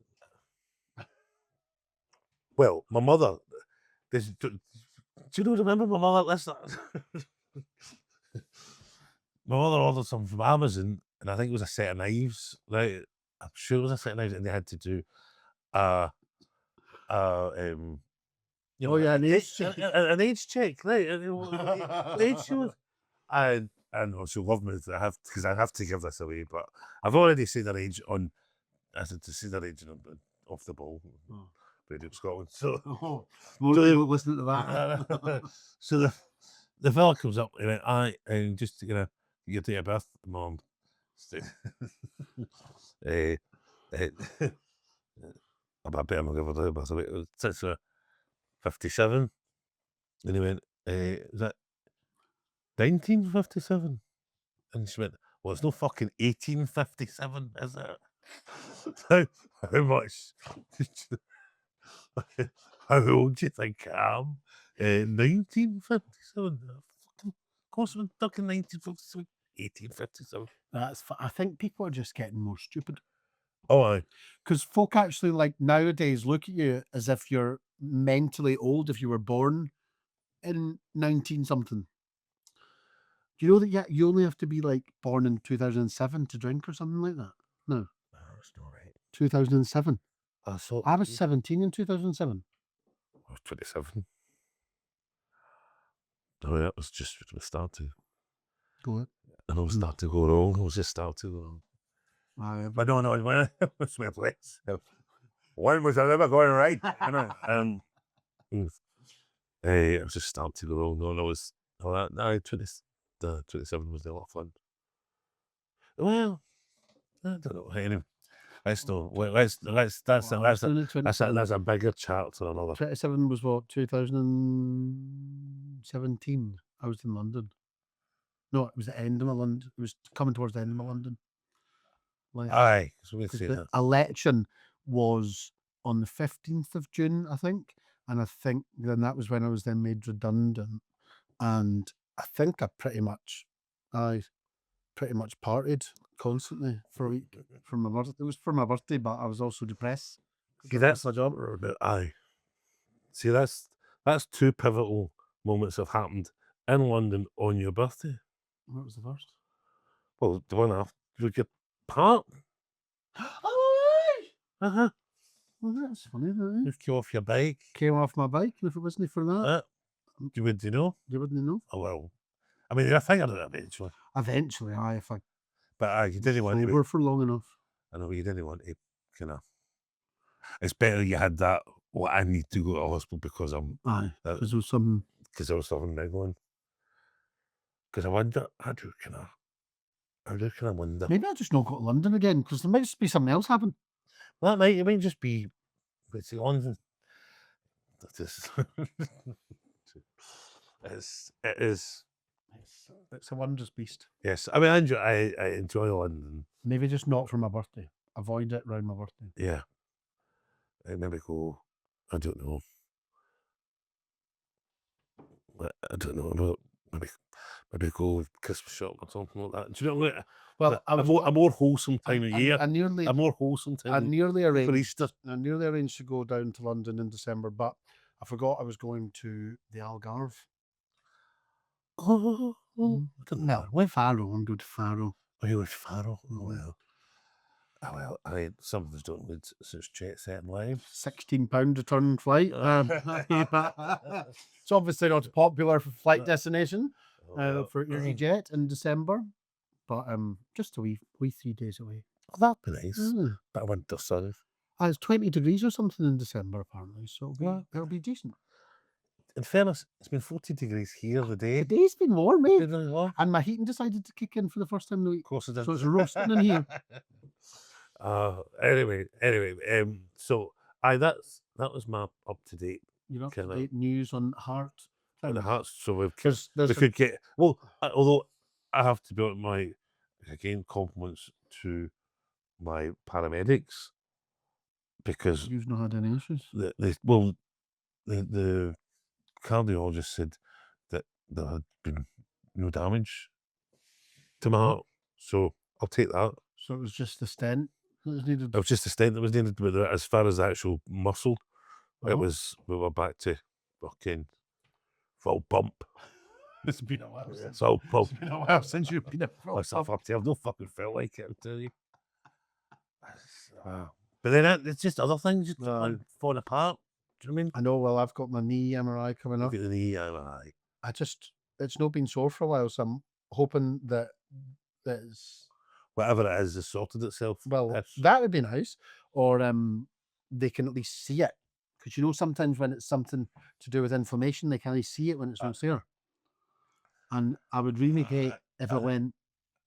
Well, my mother, do you remember my mother? My mother ordered something from Amazon, and I think it was a set of knives, right? I'm sure it was a set of knives, and they had to do an age check, right? Age check. And she'll love me because I have to give this away, but I've already seen her age on. I said to see her age off the ball, Radio Scotland. So listen to that. So the fella comes up and went, and just your date of birth, Mom. I better not give her the birth. It's 57. And he went, is that 1957? And she went, well, it's no fucking 1857, is it? How much? How old do you think I am? 1957. Fucking, of course, we're talking 1957. 1857. I think people are just getting more stupid. Oh, aye. Because folk actually, like, nowadays look at you as if you're mentally old if you were born in 19-something. Do you know that you only have to be, like, born in 2007 to drink or something like that? No. That's not right. 2007. I was 17 in 2007. I was 27. Oh, that was just when it started. Go ahead. I know it started to go wrong. I was just started to go wrong. But no, it was my place. When was I ever going right? It was just started to go wrong. No, it was 27 was a lot of fun. Well, I don't know. Anyway, that's a bigger chat to another. 27 was what, 2017. I was in London. No, it was the end of my London. It was coming towards the end of my London. Aye, so we Because say the that. election was on the 15th of June, I think. And I think then that was when I was then made redundant. And I think I pretty much partied constantly for a week from my birthday. It was for my birthday, but I was also depressed. See, That's that's my job. aye. See, that's two pivotal moments have happened in London on your birthday. What was the first? Well, the one after your part. Oh, Uh-huh. well, that's funny. That, You came off your bike. Came off my bike, and if it wasn't for that, You wouldn't know. you wouldn't know. Oh well. I mean, I think I did it eventually. Eventually, aye, if I But you didn't want to. sober for long enough. I know you didn't want to kind of. It's better you had that. Well, I need to go to hospital because I'm. Aye, because there was some. Because there was something big on. Because I wonder. I do kind of wonder. Maybe I just not go to London again because there might just be something else happen. Well, it might just be. It's London. It is. It's a wondrous beast. Yes, I mean, I enjoy London. Maybe just not for my birthday. Avoid it around my birthday. Yeah. Maybe go. I don't know. I don't know about maybe go Christmas shop or something like that. Do you know what I mean? Well, a more wholesome time of year. I nearly A more wholesome time. I nearly arranged for Easter. I nearly arranged to go down to London in December, but I forgot I was going to the Algarve. Oh, No, went Faro and go to Faro. Oh, you went to Faro? Oh well. Oh well. I mean, some of us don't live such jet set lives. £16 return flight. It's obviously not a popular flight destination for EasyJet in December, but just a wee 3 days away. Oh, that'd be nice. Bit of winter sun. It's 20 degrees or something in December apparently, so it'll be decent. In fairness, it's been 40 degrees here the day. The day's been warm, eh? Been really warm. And my heating decided to kick in for the first time in the week. Of course it did. So it's roasting in here. Anyway, so that was my up to date. You're up to date news on heart. The hearts. So we There's could get although I have to build my compliments to my paramedics because you've not had any issues. The cardiologist said that there had been no damage to my heart, so I'll take that. So it was just the stent that was needed. It was just a stent that was needed, but as far as the actual muscle, we were back to fucking full pump. It's been a while. Full pump. It's been a while since you've been a full pump. I've no fucking felt like it, I'll tell you. But then it's just other things just falling apart. Do you know what I mean? I know. Well, I've got my knee MRI coming up. Look at the knee MRI. It's not been sore for a while, so I'm hoping that it's whatever it is sorted itself. Well, that would be nice, or they can at least see it, because sometimes when it's something to do with inflammation, they can't see it when it's not there. And I would really hate if it went,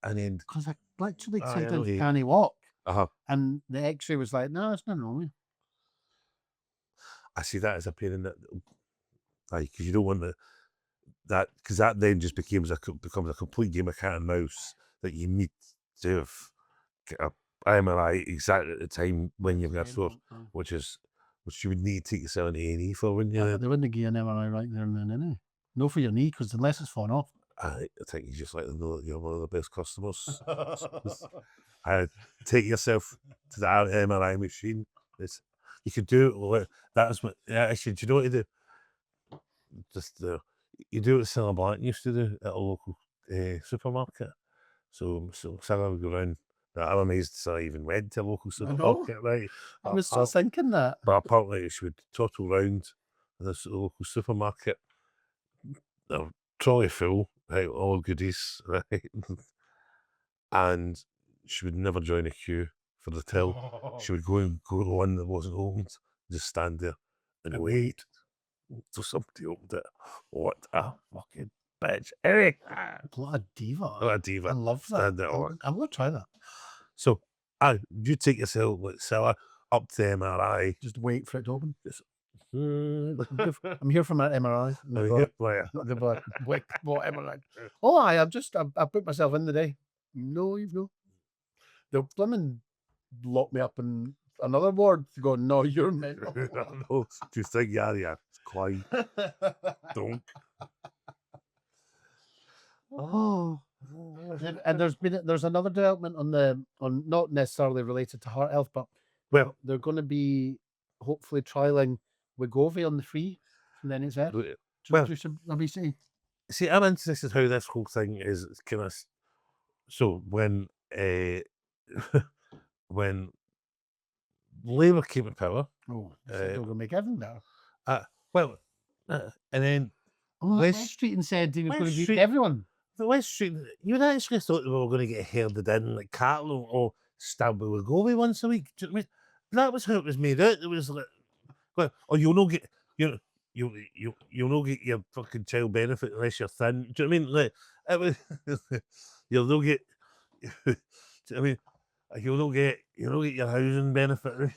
and then because I literally sometimes can't walk, and the X-ray was like, no, it's not wrong. I see that as a pain in that, because you don't want that, because that then just becomes a complete game of cat and mouse that you need to have an MRI exactly at the time when you've got sore, which you would need to take yourself into A&E for, wouldn't you? They wouldn't give you an MRI right there and then, anyway. No, for your knee, because unless it's fallen off. I think you just let them know that you're one of the best customers. Take yourself to the MRI machine. You could do it. That's what. Actually, do you know what you do? Just you do what Sarah Black used to do at a local supermarket. So Sarah would go around. I'm amazed Sarah even went to a local supermarket, right? I was just thinking that. But apparently she would toddle round this local supermarket. They're trolley full, right? All goodies, right? And she would never join a queue for the till. She would go to the one that wasn't opened, just stand there and wait till somebody opened it. What a fucking bitch. Eric! What a diva. What a diva. I love that. I'm going to try that. So, you take yourself, like Sarah, up to the MRI. Just wait for it to open. I'm here for my MRI. What MRI? Oh, I put myself in the day. No, you've no. They'll blooming lock me up and another ward to go, no, you're mental. No, do you think, yeah, it's quiet. Don't. Oh. And there's another development on not necessarily related to heart health, but Well, they're going to be hopefully trialing Wegovy on the free from the NHS to well, do some obesity. see, I'm interested how this whole thing is kind of. So when when Labour came to power, Oh, they're going to make everything better. well, and then Oh, West- West Street and said he was West going to beat Street- everyone. the West Street, you'd actually thought they were going to get herded in like cattle or stabbed with Wegovy once a week. Do you know what I mean? That was how it was made out. It was like, oh, you'll not get you'll not get your fucking child benefit unless you're thin. Do you know what I mean? Like, it was, you'll not get. Do you know what I mean? You'll not get your housing benefit.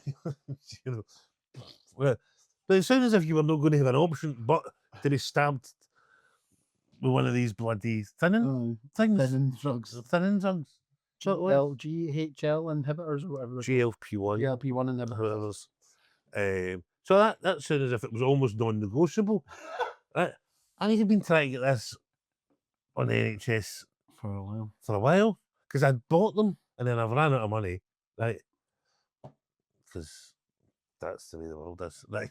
You know, well, but it sounds as if you were not going to have an option, but to be stabbed with one of these bloody thinning things. Thinning drugs. Thinning drugs. GHL inhibitors or whatever. GLP-1. GLP-1 inhibitors. So that sounded as if it was almost non-negotiable. I had been trying to get this on the NHS For a while. Because I'd bought them and then I've ran out of money, right? Because that's the way the world is. Right?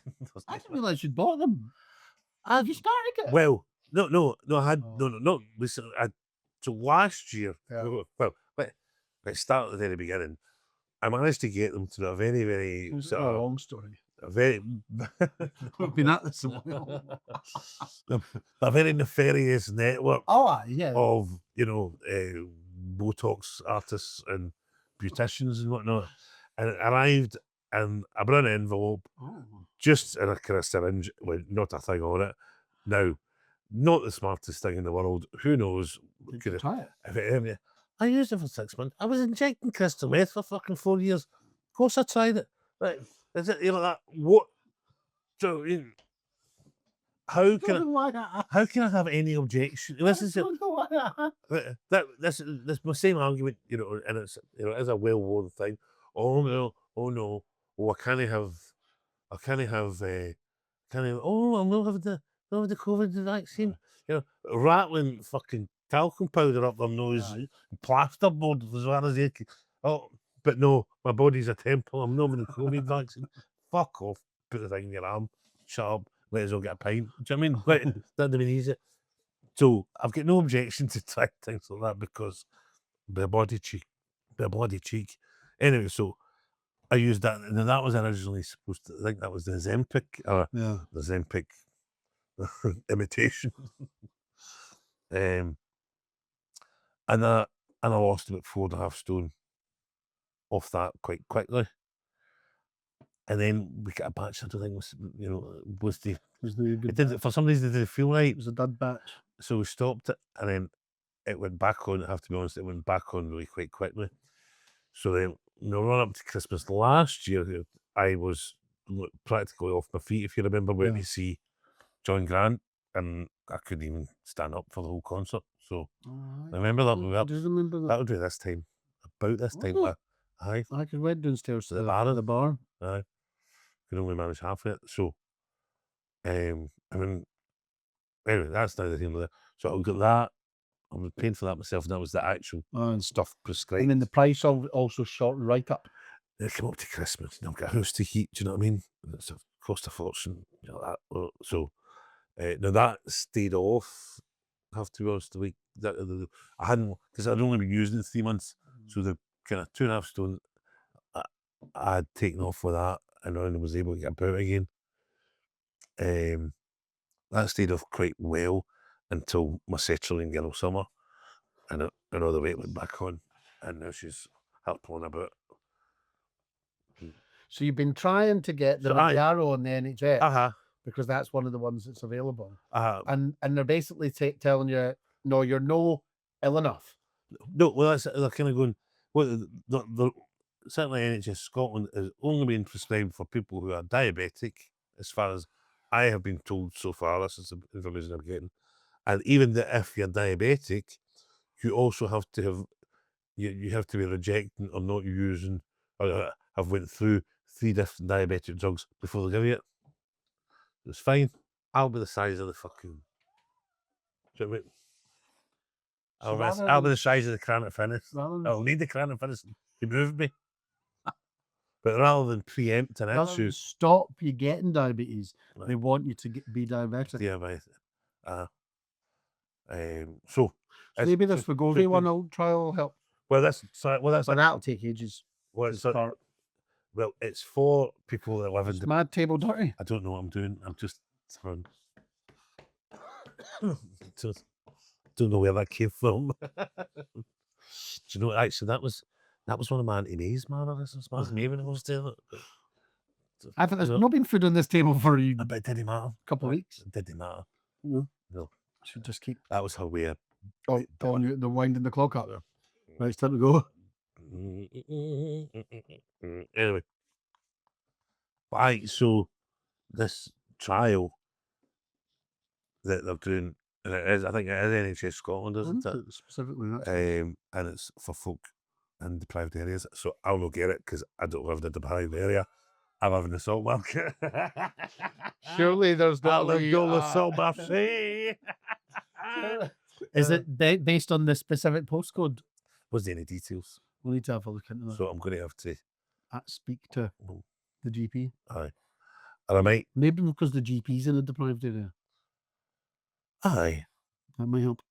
I didn't realise you'd bought them. Have you started it? Well, no, I had no. Listen, so last year, well, let's start at the very beginning. I managed to get them to a very, very It's a long story. a very We've been at this a while. a very nefarious network Oh, yeah. of Botox artists and beauticians and whatnot, and it arrived in a brown envelope, just in a kind of syringe with not a thing on it. Now, not the smartest thing in the world. Who knows? Did you try it? I used it for 6 months. I was injecting crystal meth for fucking 4 years. Of course, I tried it. Right? Is it that? What? So, how can I have any objection? This is this my same argument, and it's it's a well-worn thing. Oh no, I can't have, I'm not having the COVID vaccine. Rattling fucking talcum powder up their nose, plasterboard as well as they can. Oh, but no, my body's a temple. I'm not having the COVID vaccine. Fuck off. Put the thing in your arm. Shut up. Let us all get a pint. Do you know what I mean? Like, that'd have been easy. So I've got no objection to trying things like that because they're bloody cheek. Anyway, so I used that, and that was originally supposed to. I think that was the Zempic, the Zempic imitation. And I lost about 4.5 stone off that quite quickly. And then we got a batch. I don't think it did. For some reason, it didn't feel right. It was a dud batch. So we stopped it, and then it went back on. I have to be honest, it went back on really quite quickly. So then, run up to Christmas last year, I was practically off my feet. If you remember, when we see John Grant, and I couldn't even stand up for the whole concert. So I remember that. I do remember that. That would be this time, about this time. Aye, I could went downstairs to the bar. Aye, could only manage half of it. So, I mean, anyway, that's neither here nor there. So I got that. I was paying for that myself, and that was the actual stuff prescribed. And then the price also shot right up. It came up to Christmas, and I've got a house to heat. Do you know what I mean? It's cost a fortune. That. So now that stayed off. I have to be honest, the week that I hadn't, because I'd only been using it 3 months. So the kind of 2.5 stone I had taken off with that, and then was able to get about again. That stayed off quite well until my sertraline girl summer, and all the weight went back on, and now she's pulling about. So you've been trying to get the Arrow on the NHS because that's one of the ones that's available, and they're basically telling you, no, you're no ill enough. No, well, they're kind of going. Well, certainly NHS Scotland is only being prescribed for people who are diabetic, as far as I have been told so far. This is the information I'm getting. And even if you're diabetic, you also have to have, you have to be rejecting or not using, or have went through 3 different diabetic drugs before they give you it. It's fine. I'll be the size of the fucking. Do you know what I mean? So I'll rather be the size of the cranite finis. than I'll need the cranite finis to move me. But rather than preempting it, rather than stop you getting diabetes, Right. they want you to be diabetic. yeah, right. So So maybe this so- Wegovy so- one will trial will help. that's But that'll take ages. well, It's so, part. well, it's for people that live in. It's mad table dirty. I don't know what I'm doing. I'm just throwing. Just don't know where that came from. Do you know? Actually, that was one of my Auntie May's mannerisms. Wasn't me when I was there. I think there's not been food on this table for a But it didn't matter. couple of weeks. It didn't matter. No. No. Should just keep That was her way of. telling you the winding the clock up there. Right, it's time to go. Anyway, right. So this trial that they're doing, and it is, I think it is NHS Scotland, isn't it? Specifically, that's And it's for folk in deprived areas. So I'll not get it because I don't live in a deprived area. I live in the salt market. surely there's I not live in the salt market. Is it based on the specific postcode? Was there any details? We'll need to have a look into that. So I'm going to have to. Speak to the GP. Aye. And I might. Maybe because the GP's in a deprived area. Aye. That might help.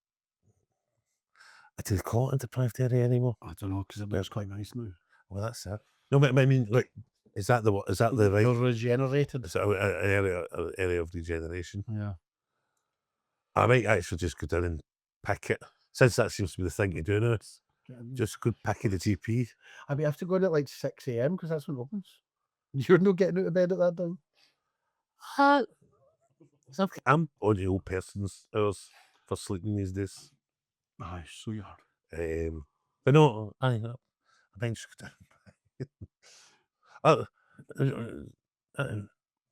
Do they call it a deprived area anymore? I don't know, because it looks quite nice now. Well, that's it. No, but I mean, look, is that the right? You're regenerated. Is that an area of regeneration? Yeah. I might actually just go down and pick it, since that seems to be the thing to do now. Just go pick it at the GP. I mean, I have to go in at like 6 a.m. because that's when it opens. You're not getting out of bed at that time. I'm on the old person's hours for sleeping these days. Aye, so you are. But no, I just go down.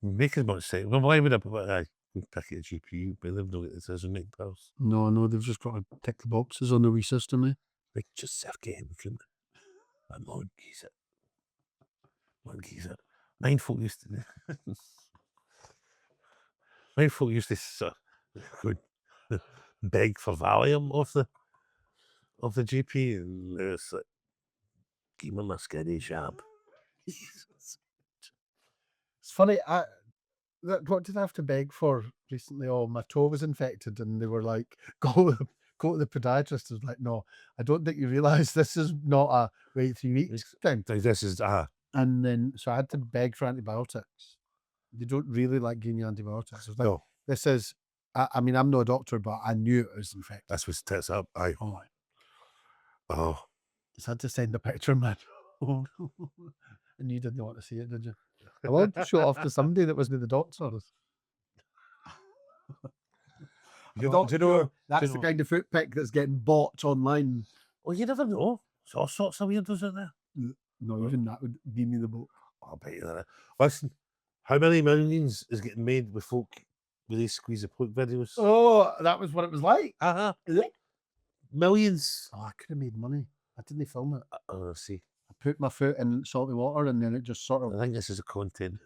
Make as much sense. Well, why would I pick it at GP? But they've not got the decision-making powers. No, they've just got to tick the boxes on the wee system, eh? Like, just circuit everything. I'm on geezer. Mind folk used to go beg for Valium off the GP, and it's like, keep my skinny sharp. It's funny. What did I have to beg for recently? Oh, my toe was infected, and they were like, go to the podiatrist. I was like, no, I don't think you realise this is not a wait 3 weeks thing. This is And then, so I had to beg for antibiotics. They don't really like giving you antibiotics. I was like, no. This is, I mean, I'm no doctor, but I knew it was infected. That's what's tits up. Aye. Oh, Oh. just had to send a picture, man. And you didn't want to see it, did you? I wanted to show it off to somebody that wasn't the doctor. That's the kind of foot pick that's getting bought online. Well, you never know. There's all sorts of weirdos out there. No, even that would give me the boat. I'll bet you that. Listen, how many millions is getting made with folk with these squeeze of plug videos? Oh, that was what it was like. Millions. Oh, I could have made money. I didn't film it. Oh, see. I put my foot in salty water and then it just sort I of. think this is a content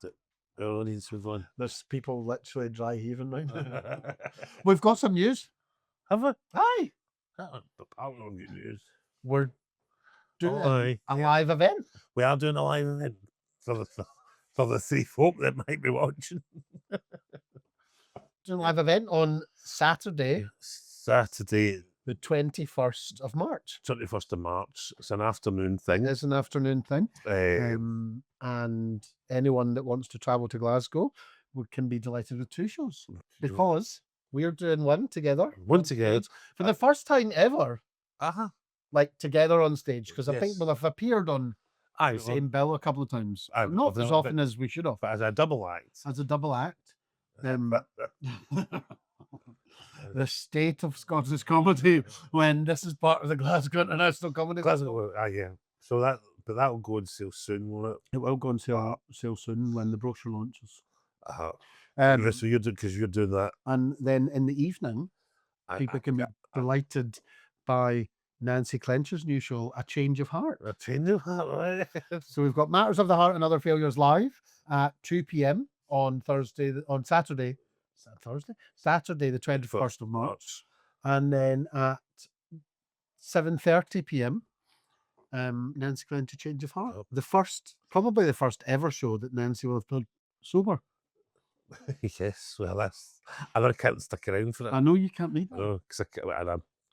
that our audience would want. There's people literally dry heaving right now. We've got some news. Have we? Aye. I don't know good news. We're doing a live event. We are doing a live event for the 3 folk that might be watching. Doing a live event on Saturday, the 21st of March. 21st of March. It's an afternoon thing. It's an afternoon thing. And anyone that wants to travel to Glasgow can be delighted with 2 shows because we're doing one together. One together. For the first time ever. Like together on stage. Because I think we'll have appeared on the same bill a couple of times. Not as often as we should have. But as a double act. As a double act. The state of Scottish comedy when this is part of the Glasgow International Comedy Festival. Yeah. So that will go on sale soon, won't it? It will go on sale soon when the brochure launches. So you're doing that, and then in the evening, people can be delighted by Nancy Clench's new show, A Change of Heart. A change of heart, right? So we've got Matters of the Heart and Other Failures live at 2 p.m. on Saturday, the 21st of March. And then at 7:30 p.m., Nancy Clench, A Change of Heart. Probably the first ever show that Nancy will have played sober. Yes, well, I can't stick around for it. I know you can't read that. No, because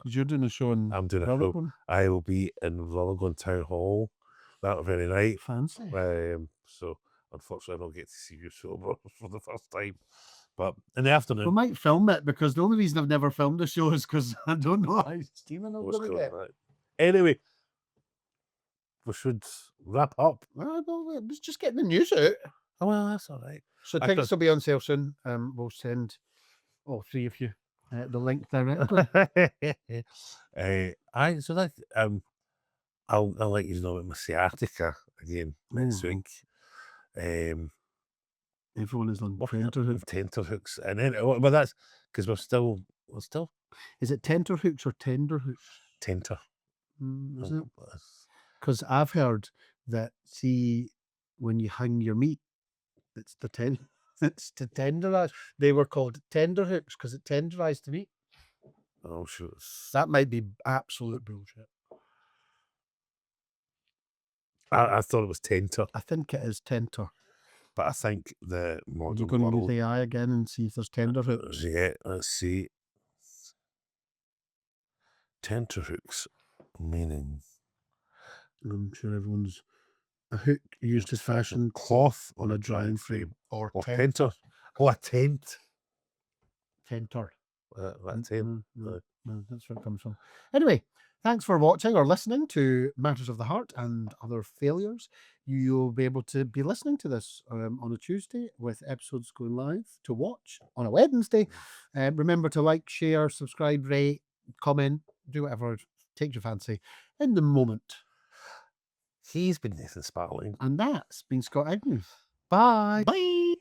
You're doing a show in I'm doing a show. Rutherglen. I will be in Rutherglen Town Hall that very night. Fancy. So unfortunately, I don't get to see you sober for the first time. But in the afternoon, We might film it, because the only reason I've never filmed a show is because I don't know how steaming I'm what's going to going get. on? Anyway, we should wrap up. It's just getting the news out. Oh, well, that's all right. So tickets will be on sale soon. We'll send all three of you the link directly. So that I'll let you know about my sciatica again next week. Everyone is on Tenterhooks, and then but that's because we're still. Is it tenterhooks or tenderhooks? Tenter. Is it? Because I've heard that, see, when you hang your meat, it's to tenderize. They were called tenderhooks because it tenderized the meat. Oh, sure. That might be absolute bullshit. I thought it was tenter. I think it is tenter. But I think the We're modern going to use world. the AI again and see if there's tenderhooks. Yeah, let's see. Tenterhooks meaning. I'm sure everyone's a hook used as fashion Cloth on a drying frame or tenter. Oh, a tent. Tenter. That tent. No, that's where it comes from. Anyway, thanks for watching or listening to Matters of the Heart and Other Failures. You'll be able to be listening to this on a Tuesday, with episodes going live to watch on a Wednesday. Remember to like, share, subscribe, rate, comment, do whatever takes your fancy in the moment. He's been Nathan Sparling. And that's been Scott Agnew. Bye. Bye.